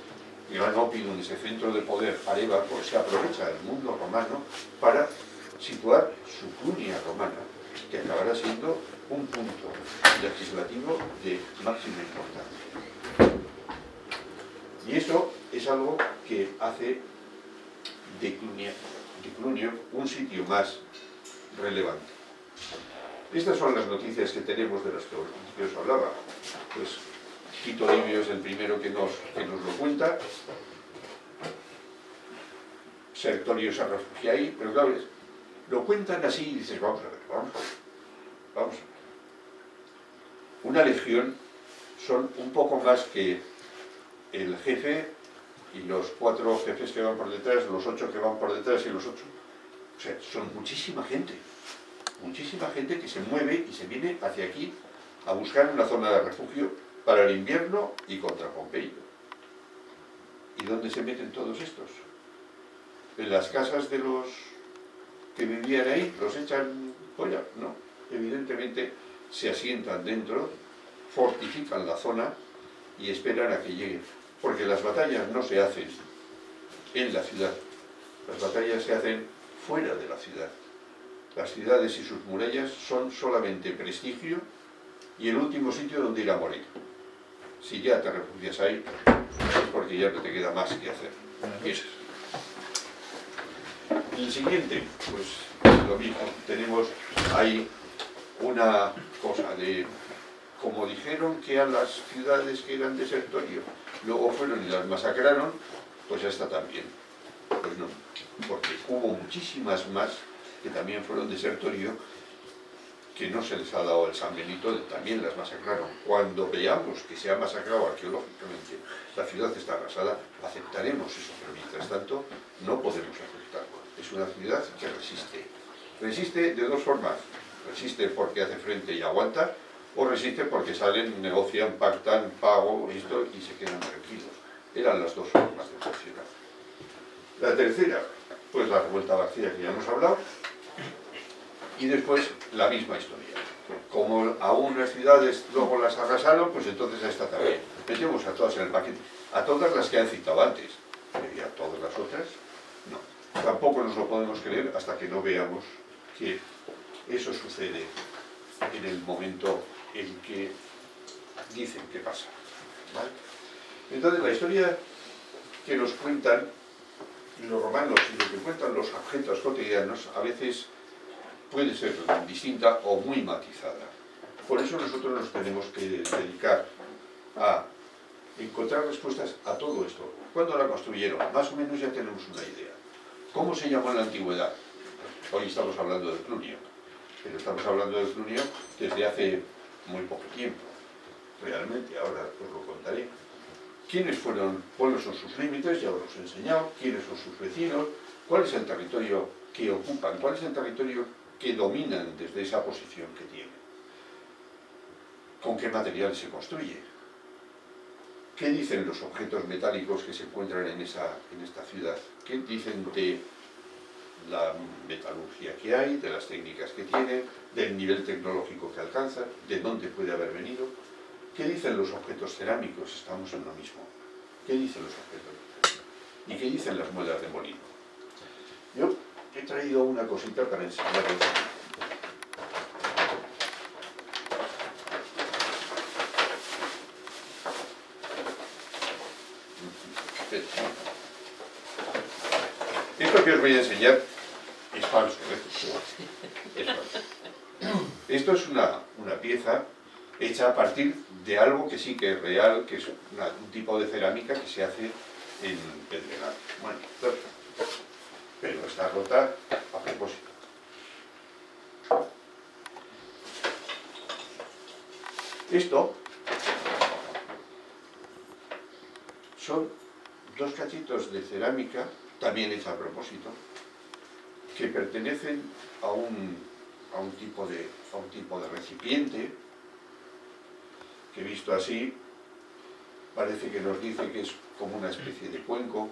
gran oppidum, ese centro de poder Areva, pues se aprovecha del mundo romano para situar su curia romana, que acabará siendo un punto legislativo de máxima importancia. Y eso es algo que hace de Clunio un sitio más relevante. Estas son las noticias que tenemos de las que os hablaba. Pues Tito Livio es el primero que nos lo cuenta. Sertorio se refugia ahí, pero claro, lo cuentan así y dices, vamos a ver. Una legión son un poco más que el jefe y los 4 jefes que van por detrás, los 8 que van por detrás y los 8. O sea, son muchísima gente que se mueve y se viene hacia aquí a buscar una zona de refugio para el invierno y contra Pompeyo. ¿Y dónde se meten todos estos? ¿En las casas de los que vivían ahí? ¿Los echan fuera? No, evidentemente se asientan dentro, fortifican la zona y esperan a que lleguen. Porque las batallas no se hacen en la ciudad, las batallas se hacen fuera de la ciudad. Las ciudades y sus murallas son solamente prestigio y el último sitio donde ir a morir. Si ya te refugias ahí, es porque ya no te queda más que hacer. El siguiente, pues lo mismo, tenemos ahí una cosa de, como dijeron que a las ciudades que eran desertorio, luego fueron y las masacraron, pues esta también. Pues no, porque hubo muchísimas más que también fueron desertorio, que no se les ha dado el San Benito, también las masacraron. Cuando veamos que se ha masacrado arqueológicamente, la ciudad está arrasada, aceptaremos eso, pero mientras tanto no podemos aceptarlo. Es una ciudad que resiste. Resiste de dos formas. Resiste porque hace frente y aguanta, o resiste porque salen, negocian, pactan, pago, esto, y se quedan tranquilos. Eran las dos formas de funcionar. La tercera, pues la revuelta vacía que ya hemos hablado, y después la misma historia. Como a unas ciudades luego las arrasaron, pues entonces a esta también. Metemos a todas en el paquete, a todas las que han citado antes, y a todas las otras, no. Tampoco nos lo podemos creer hasta que no veamos que eso sucede en el momento en que dicen que pasa. ¿Vale? Entonces la historia que nos cuentan los romanos y lo que cuentan los objetos cotidianos a veces puede ser distinta o muy matizada. Por eso nosotros nos tenemos que dedicar a encontrar respuestas a todo esto. ¿Cuándo la construyeron? Más o menos ya tenemos una idea. ¿Cómo se llamó en la antigüedad? Hoy estamos hablando del Clunio, pero estamos hablando del Clunio desde hace muy poco tiempo. Realmente, ahora os lo contaré. ¿Quiénes fueron? ¿Cuáles son sus límites? Ya os los he enseñado. ¿Quiénes son sus vecinos? ¿Cuál es el territorio que ocupan? ¿Cuál es el territorio que dominan desde esa posición que tienen? ¿Con qué material se construye? ¿Qué dicen los objetos metálicos que se encuentran en esta ciudad? ¿Qué dicen de la metalurgia que hay, de las técnicas que tienen, del nivel tecnológico que alcanzan, de dónde puede haber venido? ¿Qué dicen los objetos cerámicos? Estamos en lo mismo. ¿Qué dicen los objetos? ¿Y qué dicen las muelas de molino? Yo he traído una cosita para enseñarles. Esto que os voy a enseñar es falso, ¿eh? Es falso. Esto es una pieza hecha a partir de algo que sí que es real, que es un tipo de cerámica que se hace en Pedregal. Bueno, pero está rota a propósito. Esto son dos cachitos de cerámica, también hecha a propósito, que pertenecen a un tipo de recipiente, que visto así parece que nos dice que es como una especie de cuenco.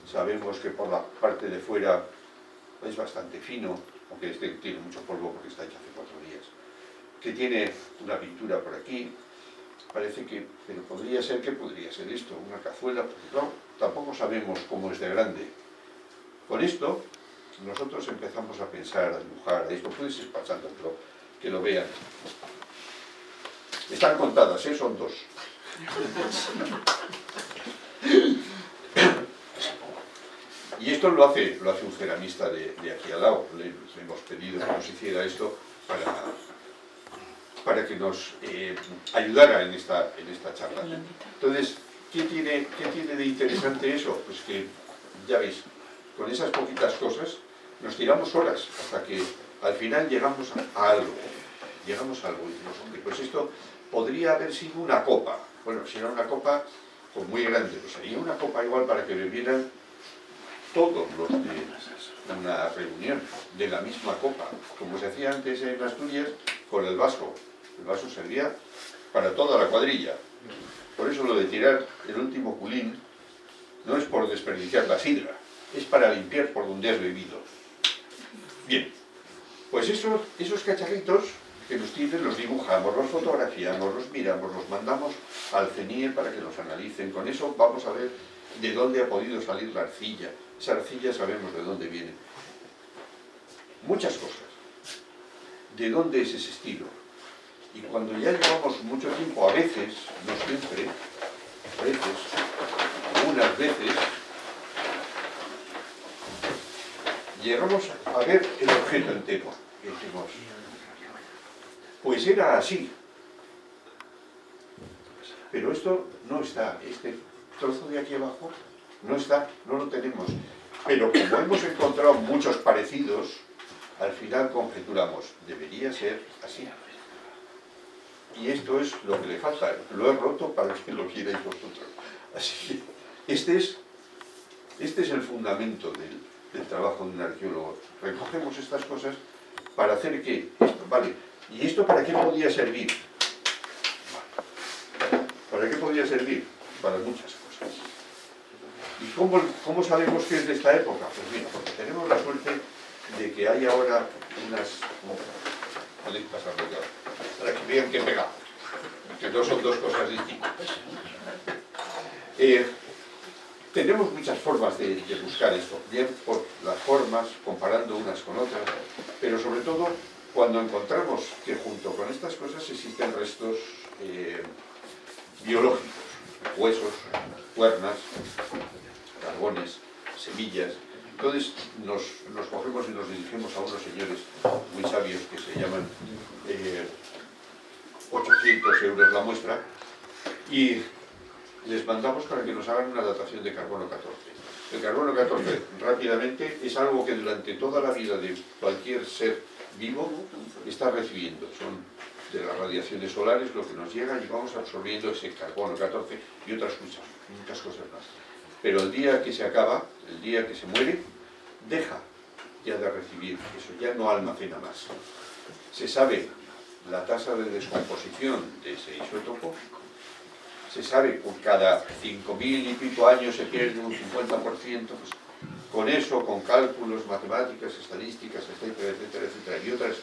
Sabemos que por la parte de fuera es bastante fino, aunque tiene mucho polvo porque está hecho hace 4 días, que tiene una pintura por aquí. Parece que, pero podría ser esto, una cazuela, porque no, tampoco sabemos cómo es de grande. Con esto nosotros empezamos a pensar, a dibujar, esto puedes ir pasándolo, que lo vean. Están contadas, ¿eh? Son 2. Y esto lo hace un ceramista de aquí al lado. Le hemos pedido que nos hiciera esto para que nos ayudara en esta charla. Entonces, ¿qué tiene de interesante eso? Pues que, ya veis, con esas poquitas cosas nos tiramos horas hasta que al final llegamos a algo. Llegamos a algo y decimos, hombre, pues esto podría haber sido una copa. Bueno, si era una copa pues muy grande, pues sería una copa igual para que bebieran todos los de una reunión, de la misma copa, como se hacía antes en Asturias con el vaso. El vaso servía para toda la cuadrilla. Por eso lo de tirar el último culín no es por desperdiciar la sidra, es para limpiar por donde has bebido. Bien, pues esos cacharritos que nos tienen los dibujamos, los fotografiamos, los miramos, los mandamos al CENIE para que los analicen. Con eso vamos a ver de dónde ha podido salir la arcilla. Esa arcilla sabemos de dónde viene. Muchas cosas. ¿De dónde es ese estilo? Y cuando ya llevamos mucho tiempo, a veces, no siempre, a veces, algunas veces, llegamos a ver el objeto entero. Y decimos, pues era así. Pero esto no está, este trozo de aquí abajo no está, no lo tenemos. Pero como hemos encontrado muchos parecidos, al final conjeturamos, debería ser así. Y esto es lo que le falta, lo he roto para que lo quierais vosotros. Así que este es el fundamento del trabajo de un arqueólogo. Recogemos estas cosas para hacer que esto, ¿vale? ¿Y esto para qué podía servir? ¿Para qué podía servir? Para muchas cosas. ¿Y cómo sabemos que es de esta época? Pues mira, porque tenemos la suerte de que hay ahora unas... Podéis pasarlo ya, para que vean que he pegado, que no son dos cosas distintas. Tenemos muchas formas de buscar esto, bien por las formas, comparando unas con otras, pero sobre todo cuando encontramos que junto con estas cosas existen restos biológicos, huesos, cuernas, carbones, semillas. Entonces nos cogemos y nos dirigimos a unos señores muy sabios que se llaman 800 euros la muestra, y les mandamos para que nos hagan una datación de carbono 14. El carbono 14, rápidamente, es algo que durante toda la vida de cualquier ser vivo está recibiendo. Son de las radiaciones solares lo que nos llega y vamos absorbiendo ese carbono 14 y otras muchas cosas más. Pero el día que se acaba, el día que se muere, deja ya de recibir eso, ya no almacena más. Se sabe la tasa de descomposición de ese isótopo, se sabe que cada 5.000 y pico años se pierde un 50%, pues, con eso, con cálculos, matemáticas, estadísticas, etcétera, etcétera, etcétera, y otras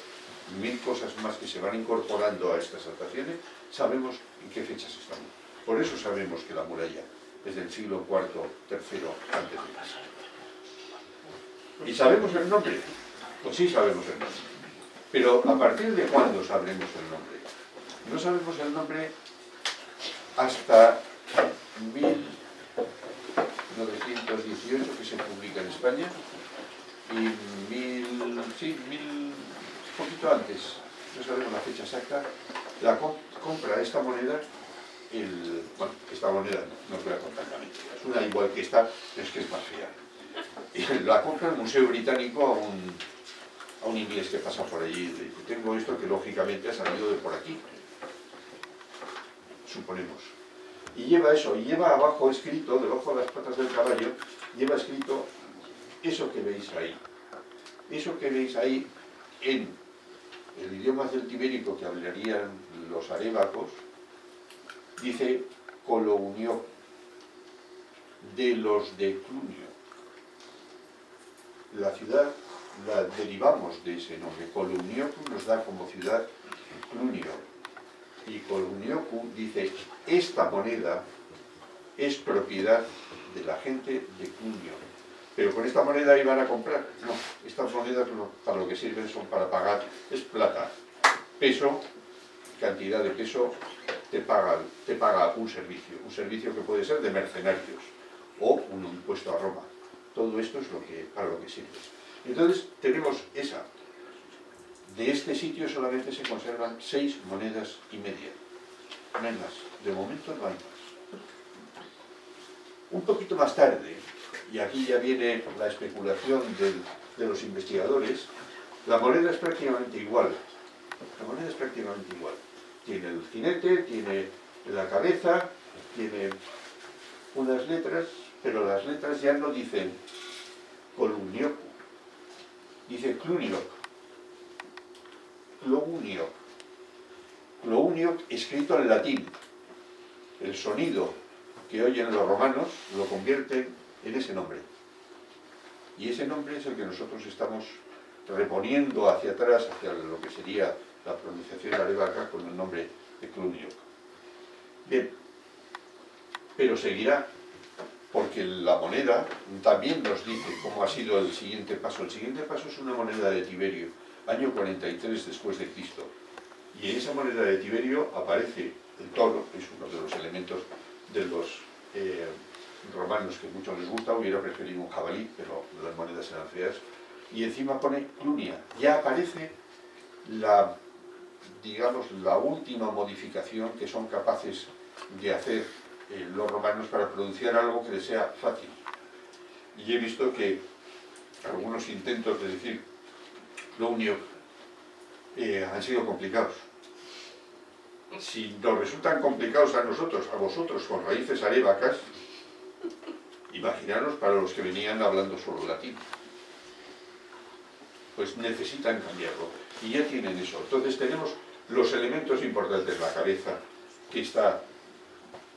1000 cosas más que se van incorporando a estas dataciones, sabemos en qué fechas estamos. Por eso sabemos que la muralla es del siglo IV, III antes de Cristo. ¿Y sabemos el nombre? Pues sí sabemos el nombre. Pero ¿a partir de cuándo sabremos el nombre? No sabemos el nombre hasta 1918, que se publica en España, y poquito antes, no sabemos la fecha exacta, la compra esta moneda, esta moneda no os voy a contar la mentira, es una igual que esta, es que es más fea. Y la compra el Museo Británico a un inglés que pasa por allí, y dice, tengo esto que lógicamente ha salido de por aquí, suponemos. Y lleva eso, y lleva abajo escrito, debajo de las patas del caballo, lleva escrito eso que veis ahí. Eso que veis ahí en el idioma celtibérico que hablarían los arébacos, dice Colounio, de los de Clunio. La ciudad la derivamos de ese nombre. Colouniocu nos da como ciudad Clunio. Y Colouniocu dice, esta moneda es propiedad de la gente de Clunio. Pero con esta moneda iban a comprar. No, estas monedas para lo que sirven son para pagar, es plata. Peso, cantidad de peso, te paga un servicio que puede ser de mercenarios o un impuesto a Roma. Todo esto es para lo que sirve. Entonces tenemos esa. De este sitio solamente se conservan 6 monedas y media. No hay más. De momento no hay más. Un poquito más tarde, y aquí ya viene la especulación de los investigadores, la moneda es prácticamente igual. La moneda es prácticamente igual. Tiene el jinete, tiene la cabeza, tiene unas letras, pero las letras ya no dicen Colouniocu, dice Clunioc, Clounioc. Clounioc escrito en latín. El sonido que oyen los romanos lo convierten en ese nombre. Y ese nombre es el que nosotros estamos reponiendo hacia atrás, hacia lo que sería la pronunciación arebacá con el nombre de Clunioc. Bien, pero seguirá, porque la moneda también nos dice cómo ha sido el siguiente paso. El siguiente paso es una moneda de Tiberio, año 43 después de Cristo. Y en esa moneda de Tiberio aparece el toro, es uno de los elementos de los romanos que mucho les gusta. Hubiera preferido un jabalí, pero las monedas eran feas. Y encima pone Clunia. Ya aparece digamos, la última modificación que son capaces de hacer los romanos para pronunciar algo que les sea fácil. Y he visto que algunos intentos de decir Clunioc han sido complicados. Si nos resultan complicados a vosotros con raíces arebacas, imaginaros para los que venían hablando solo latín. Pues necesitan cambiarlo. Y ya tienen eso. Entonces tenemos los elementos importantes, la cabeza, que está,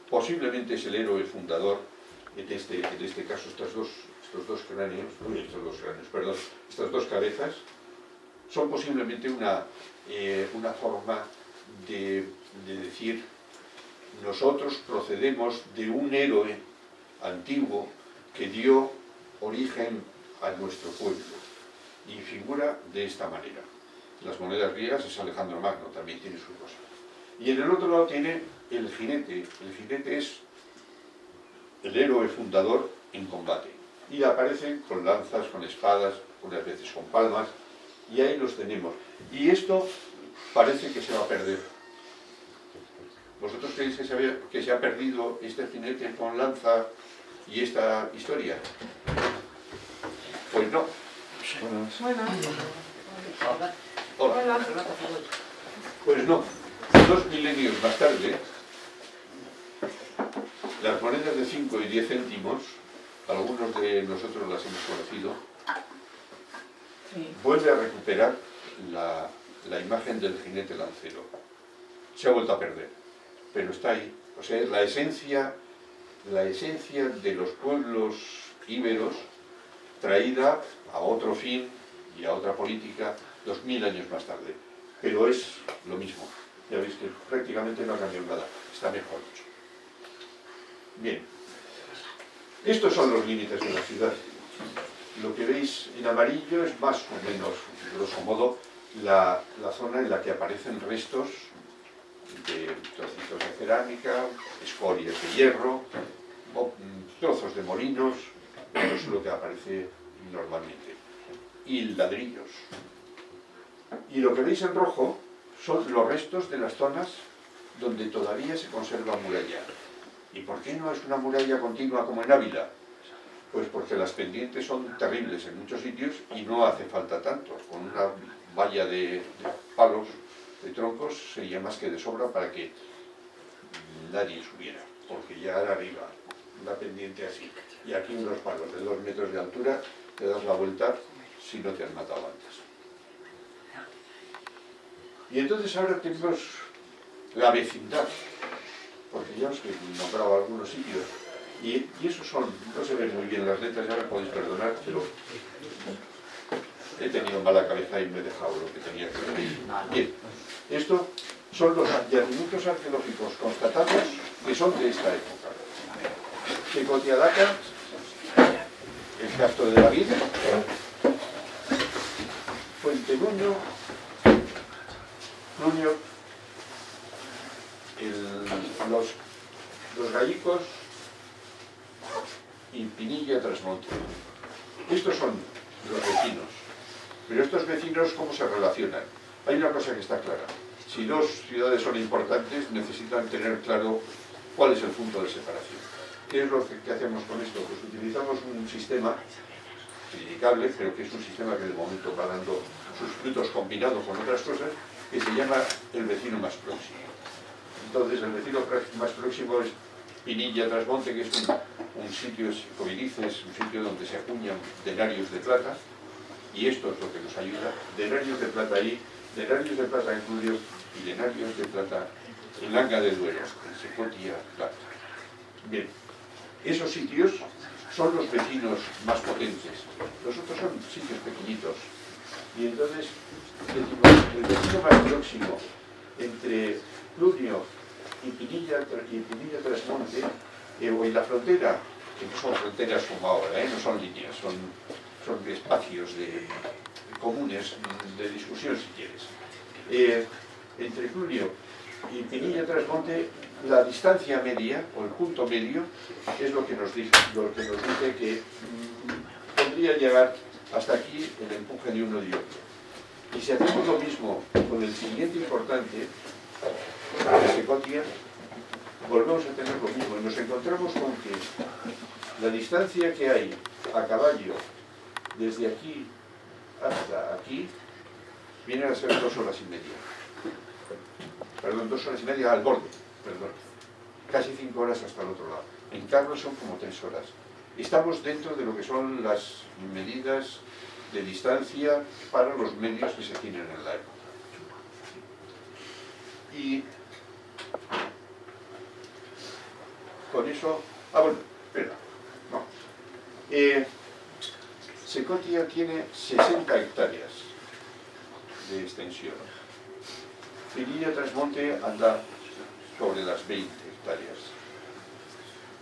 posiblemente es el héroe fundador, en este caso estas dos cabezas, son posiblemente una forma de decir, nosotros procedemos de un héroe antiguo que dio origen a nuestro pueblo, y figura de esta manera. Las monedas griegas es Alejandro Magno, también tiene su cosa. Y en el otro lado tiene el jinete. El jinete es el héroe fundador en combate. Y aparecen con lanzas, con espadas, unas veces con palmas, y ahí los tenemos. Y esto parece que se va a perder. ¿Vosotros creéis que se ha perdido este jinete con lanza y esta historia? Pues no. Hola. Pues no. 2 milenios más tarde, las monedas de 5 y 10 céntimos, algunos de nosotros las hemos conocido, vuelve a recuperar la imagen del jinete lancero. Se ha vuelto a perder, pero está ahí. O sea, es la esencia de los pueblos íberos traída a otro fin y a otra política 2000 años más tarde. Pero es lo mismo. Ya veis que prácticamente no ha cambiado nada. Está mejor hecho. Bien. Estos son los límites de la ciudad. Lo que veis en amarillo es más o menos, grosso modo, la zona en la que aparecen restos de trocitos de cerámica, escorias de hierro, trozos de molinos, eso es lo que aparece normalmente. Y ladrillos. Y lo que veis en rojo son los restos de las zonas donde todavía se conserva muralla. ¿Y por qué no es una muralla continua como en Ávila? Pues porque las pendientes son terribles en muchos sitios y no hace falta tanto. Con una valla de palos, de troncos, sería más que de sobra para que nadie subiera, porque ya era arriba, una pendiente así. Y aquí unos palos de 2 metros de altura, te das la vuelta si no te han matado antes. Y entonces ahora tenemos la vecindad, porque ya os he nombrado algunos sitios, y esos son, no se ven muy bien las letras, ya me podéis perdonar, pero he tenido mala cabeza y me he dejado lo que tenía que ver. Bien, estos son los yacimientos arqueológicos constatados que son de esta época. Checotiadaca, el Castro de David, Fuente Nuño, los gallicos y Pinilla Trasmonte. Estos son los vecinos. Pero estos vecinos, ¿cómo se relacionan? Hay una cosa que está clara. Si 2 ciudades son importantes, necesitan tener claro cuál es el punto de separación. ¿Qué es lo que hacemos con esto? Pues utilizamos un sistema criticable, pero que es un sistema que de momento va dando sus frutos combinado con otras cosas, que se llama el vecino más próximo. Entonces, el vecino más próximo es Pinilla Trasmonte, que es un sitio, como dices, un sitio donde se acuñan denarios de plata, y esto es lo que nos ayuda. Denarios de plata ahí, denarios de plata en Clurio y denarios de plata en Langa de Duero, en Secotia, plata. Bien, esos sitios son los vecinos más potentes, los otros son sitios pequeñitos. Y entonces, el vecino más próximo entre Clurio y Pinilla Trasmonte, o en la frontera, que no son fronteras como ahora, no son líneas, son espacios comunes de discusión, si quieres. Entre Clurio y Pinilla Trasmonte, la distancia media, o el punto medio, es lo que nos dice que podría llegar hasta aquí el empuje de uno y otro. Y si hacemos lo mismo con el siguiente importante, de Secotia, volvemos a tener lo mismo y nos encontramos con que la distancia que hay a caballo desde aquí hasta aquí viene a ser 2 horas y media. Perdón, 2 horas y media al borde, perdón. Casi 5 horas hasta el otro lado. En carro son como 3 horas. Estamos dentro de lo que son las medidas de distancia para los medios que se tienen en la época. Y con eso... bueno, espera. No. Secotia tiene 60 hectáreas de extensión. Pinilla Trasmonte anda sobre las 20 hectáreas.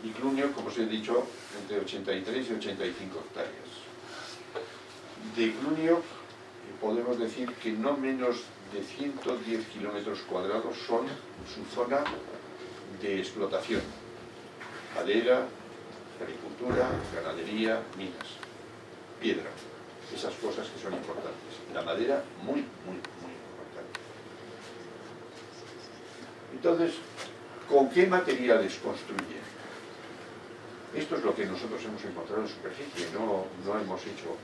Y Clunio, como os he dicho, entre 83 y 85 hectáreas. De Clunio podemos decir que no menos de 110 kilómetros cuadrados son su zona de explotación. Madera, agricultura, ganadería, minas, piedra. Esas cosas que son importantes. La madera, muy, muy, muy importante. Entonces, ¿Con qué materiales construyen? Esto es lo que nosotros hemos encontrado en superficie, no hemos hecho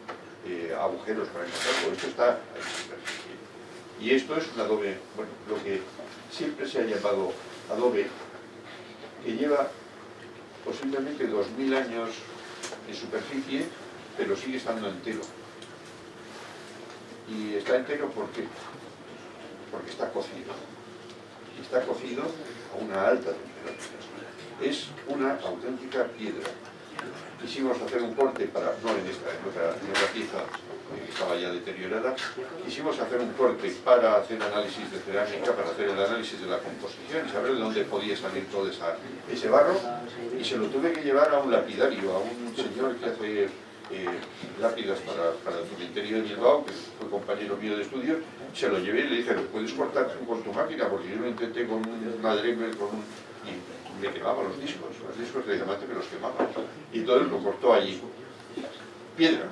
agujeros para encontrarlo, esto está en superficie. Y esto es un adobe, bueno, lo que siempre se ha llamado adobe, que lleva posiblemente 2000 años en superficie, pero sigue estando entero. Y está entero ¿por qué? Porque está cocido. Y está cocido a una alta temperatura. Es una auténtica piedra. Quisimos hacer un corte para, no en esta, en otra pieza que estaba ya deteriorada, quisimos hacer un corte para hacer análisis de cerámica, para hacer el análisis de la composición y saber de dónde podía salir todo ese barro, y se lo tuve que llevar a un lapidario, a un señor que hace lápidas para el cementerio de Bilbao, que fue compañero mío de estudios. Se lo llevé y le dije, ¿lo puedes cortar tú con tu máquina? Porque yo lo intenté con una Dremel, y me quemaba los discos de diamante me los quemaba. Y entonces lo cortó allí. Piedra,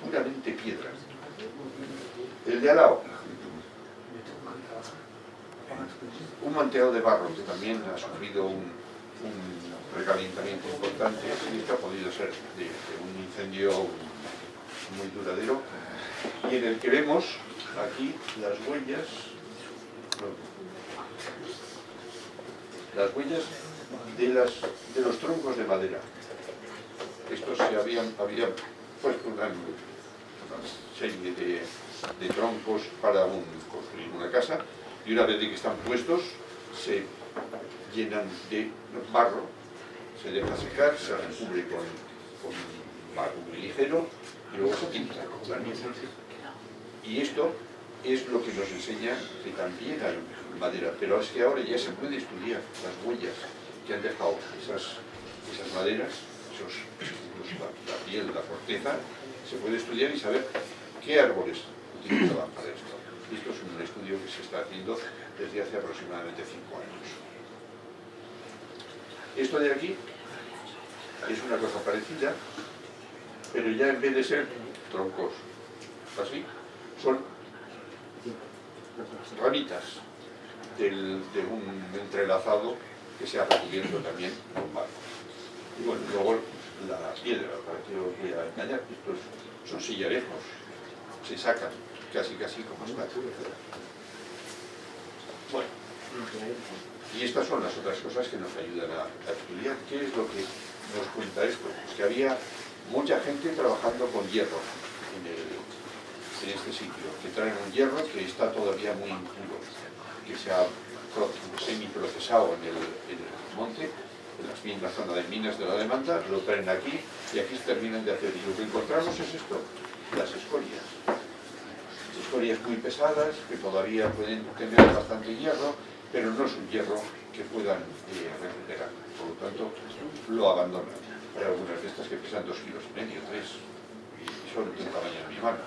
puramente piedra. El de al lado, un manteado de barro que también ha sufrido un recalentamiento importante, y que ha podido ser de un incendio muy duradero, y en el que vemos aquí las huellas de los troncos de madera. Estos se habían puesto una serie de troncos para construir una casa, y una vez que están puestos se llenan de barro, se deja secar, se recubre con barro muy ligero y luego se pinta con la nieve. Y esto es lo que nos enseña que también hay madera, pero es que ahora ya se puede estudiar las huellas que han dejado esas maderas, la piel, la corteza, se puede estudiar y saber qué árboles utilizaban para esto. Esto es un estudio que se está haciendo desde hace aproximadamente 5 años. Esto de aquí es una cosa parecida, pero ya en vez de ser troncos así, son ramitas de un entrelazado que se ha recubierto también con barro. Y bueno, luego la piedra, para que os voy a engañar, estos son sillarejos, se sacan casi como está. Bueno, y estas son las otras cosas que nos ayudan a estudiar. ¿Qué es lo que nos cuenta esto? Pues que había mucha gente trabajando con hierro en este sitio, que traen un hierro que está todavía muy impuro, que se ha semiprocesado en el monte, en la zona de minas de la demanda, lo traen aquí y aquí se terminan de hacer. Y lo que encontramos es esto, las escorias. Escorias muy pesadas, que todavía pueden tener bastante hierro, pero no es un hierro que puedan recuperar. Por lo tanto, lo abandonan. Hay algunas de estas que pesan 2,5 kilos, 3, y son del tamaño de mi mano.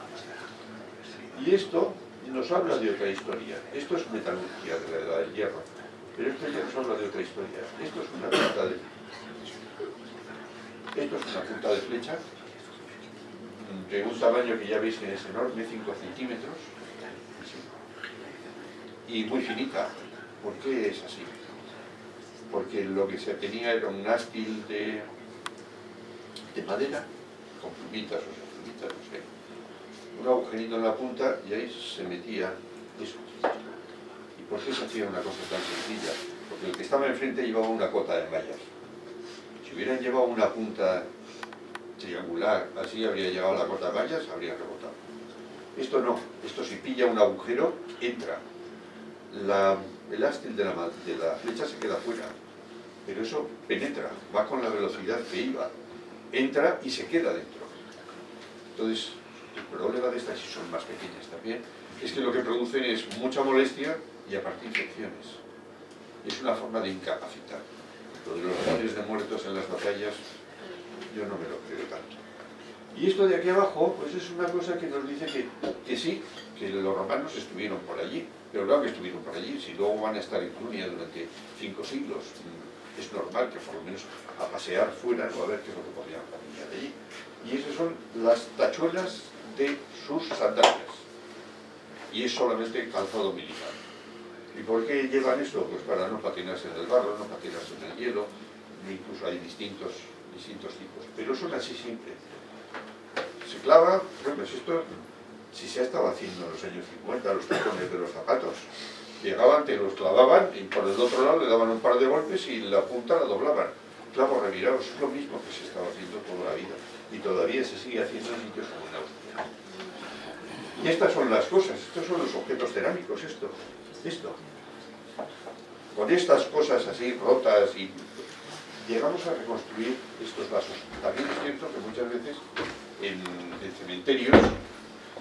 Y esto nos habla de otra historia. Esto es metalurgia de la edad del hierro, pero esto ya nos habla de otra historia. Esto es una punta de flecha de un tamaño que ya veis que es enorme, 5 centímetros, y muy finita. ¿Por qué es así? Porque lo que se tenía era un ástil de madera, con plumitas o sin plumitas, no sé, un agujerito en la punta y ahí se metía eso. ¿Y por qué se hacía una cosa tan sencilla? Porque el que estaba enfrente llevaba una cota de mallas. Si hubieran llevado una punta triangular, así habría llegado la cota de mallas, habría rebotado. Esto no, esto si pilla un agujero, entra. El ástil de la flecha se queda fuera, pero eso penetra, va con la velocidad que iba, entra y se queda dentro. Entonces, el problema de estas, si son más pequeñas también, es que lo que producen es mucha molestia y aparte infecciones. Es una forma de incapacitar. Lo de los miles de muertos en las batallas, yo no me lo creo tanto. Y esto de aquí abajo, pues es una cosa que nos dice que sí, que los romanos estuvieron por allí, pero claro que estuvieron por allí, si luego van a estar en Clunia durante 5 siglos, es normal que por lo menos a pasear fuera o a ver qué es lo que podrían caminar de allí. Y esas son las tachuelas de sus sandalias. Y es solamente calzado militar. ¿Y por qué llevan esto? Pues para no patinarse en el barro, no patinarse en el hielo, incluso hay distintos tipos, pero son así siempre. Se clava, pues esto, si se ha estado haciendo en los años 50, los tacones de los zapatos, llegaban, te los clavaban y por el otro lado le daban un par de golpes y la punta la doblaban. Clavos revirados, es lo mismo que se estaba haciendo toda la vida y todavía se sigue haciendo en sitios como en Austria. Y estas son las cosas, estos son los objetos cerámicos, esto. Con estas cosas así rotas y llegamos a reconstruir estos vasos. También es cierto que muchas veces en cementerios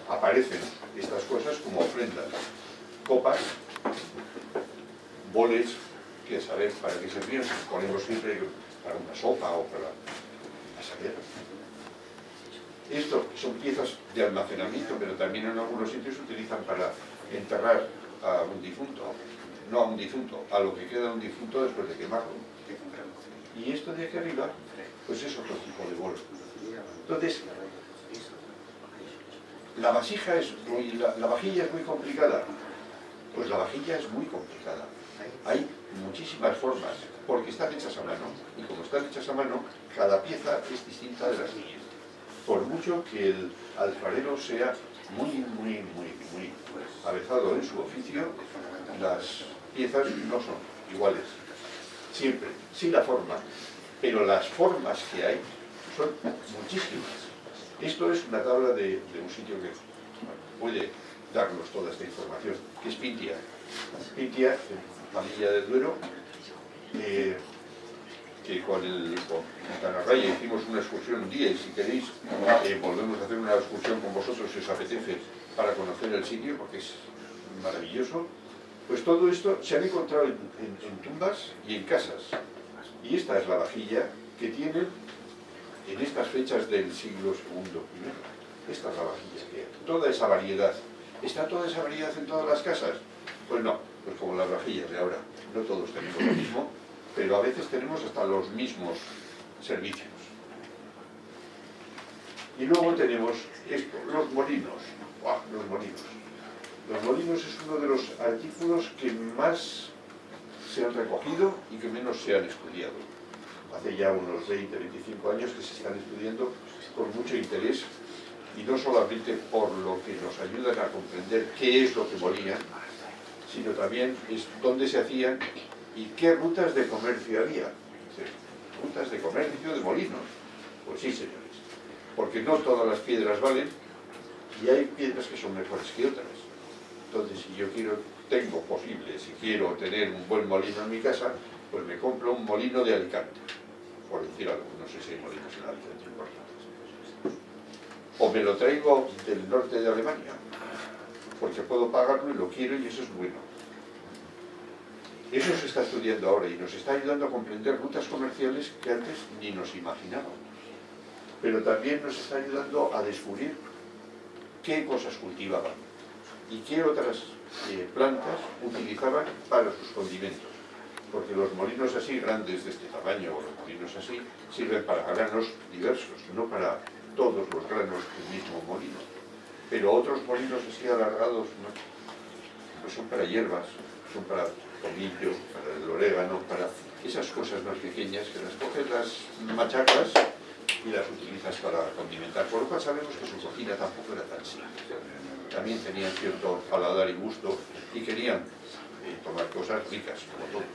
aparecen estas cosas como ofrendas, copas, boles, que a saber para qué servían, ponemos siempre para una sopa o para saber. Esto son piezas de almacenamiento, pero también en algunos sitios se utilizan para enterrar a un difunto, no a un difunto, a lo que queda de un difunto después de quemarlo. Y esto de aquí arriba, pues es otro tipo de bolo. Entonces, la vajilla es muy complicada. Pues la vajilla es muy complicada. Hay muchísimas formas, porque están hechas a mano. Y como están hechas a mano, cada pieza es distinta de la siguiente. Por mucho que el alfarero sea muy avezado en su oficio, las piezas no son iguales. Siempre, sí la forma, pero las formas que hay son muchísimas. Esto es una tabla de un sitio que puede darnos toda esta información, que es Pintia. Pintia, en la Villa del Duero, que con Canarraya hicimos una excursión un día, y si queréis volvemos a hacer una excursión con vosotros si os apetece para conocer el sitio, porque es maravilloso. Pues todo esto se han encontrado en tumbas y en casas. Y esta es la vajilla que tienen en estas fechas del siglo II I. Esta es la vajilla que hay. Toda esa variedad. ¿Está toda esa variedad en todas las casas? Pues no, pues como las vajillas de ahora. No todos tenemos lo mismo, pero a veces tenemos hasta los mismos servicios. Y luego tenemos esto, los molinos. ¡Buah! Los molinos. Los molinos es uno de los artículos que más se han recogido y que menos se han estudiado. Hace ya unos 20, 25 años que se están estudiando con mucho interés, y no solamente por lo que nos ayudan a comprender qué es lo que molían, sino también es dónde se hacían y qué rutas de comercio había. Rutas de comercio de molinos. Pues sí, señores, porque no todas las piedras valen y hay piedras que son mejores que otras. Entonces, si yo tengo posible, si quiero tener un buen molino en mi casa, pues me compro un molino de Alicante, por decir algo. No sé si hay molinos en Alicante importantes. O me lo traigo del norte de Alemania, porque puedo pagarlo y lo quiero y eso es bueno. Eso se está estudiando ahora y nos está ayudando a comprender rutas comerciales que antes ni nos imaginábamos. Pero también nos está ayudando a descubrir qué cosas cultivaban y qué otras plantas utilizaban para sus condimentos. Porque los molinos así grandes de este tamaño, o los molinos así, sirven para granos diversos, no para todos los granos del mismo molino. Pero otros molinos así alargados, ¿no? Pues son para hierbas, son para tomillo, para el orégano, para esas cosas más pequeñas que las coges, las machacas y las utilizas para condimentar. Por lo cual sabemos que su cocina tampoco era tan simple. También tenían cierto paladar y gusto y querían tomar cosas ricas, como todos.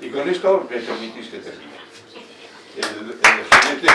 Y con esto me permitís que termine. El jinete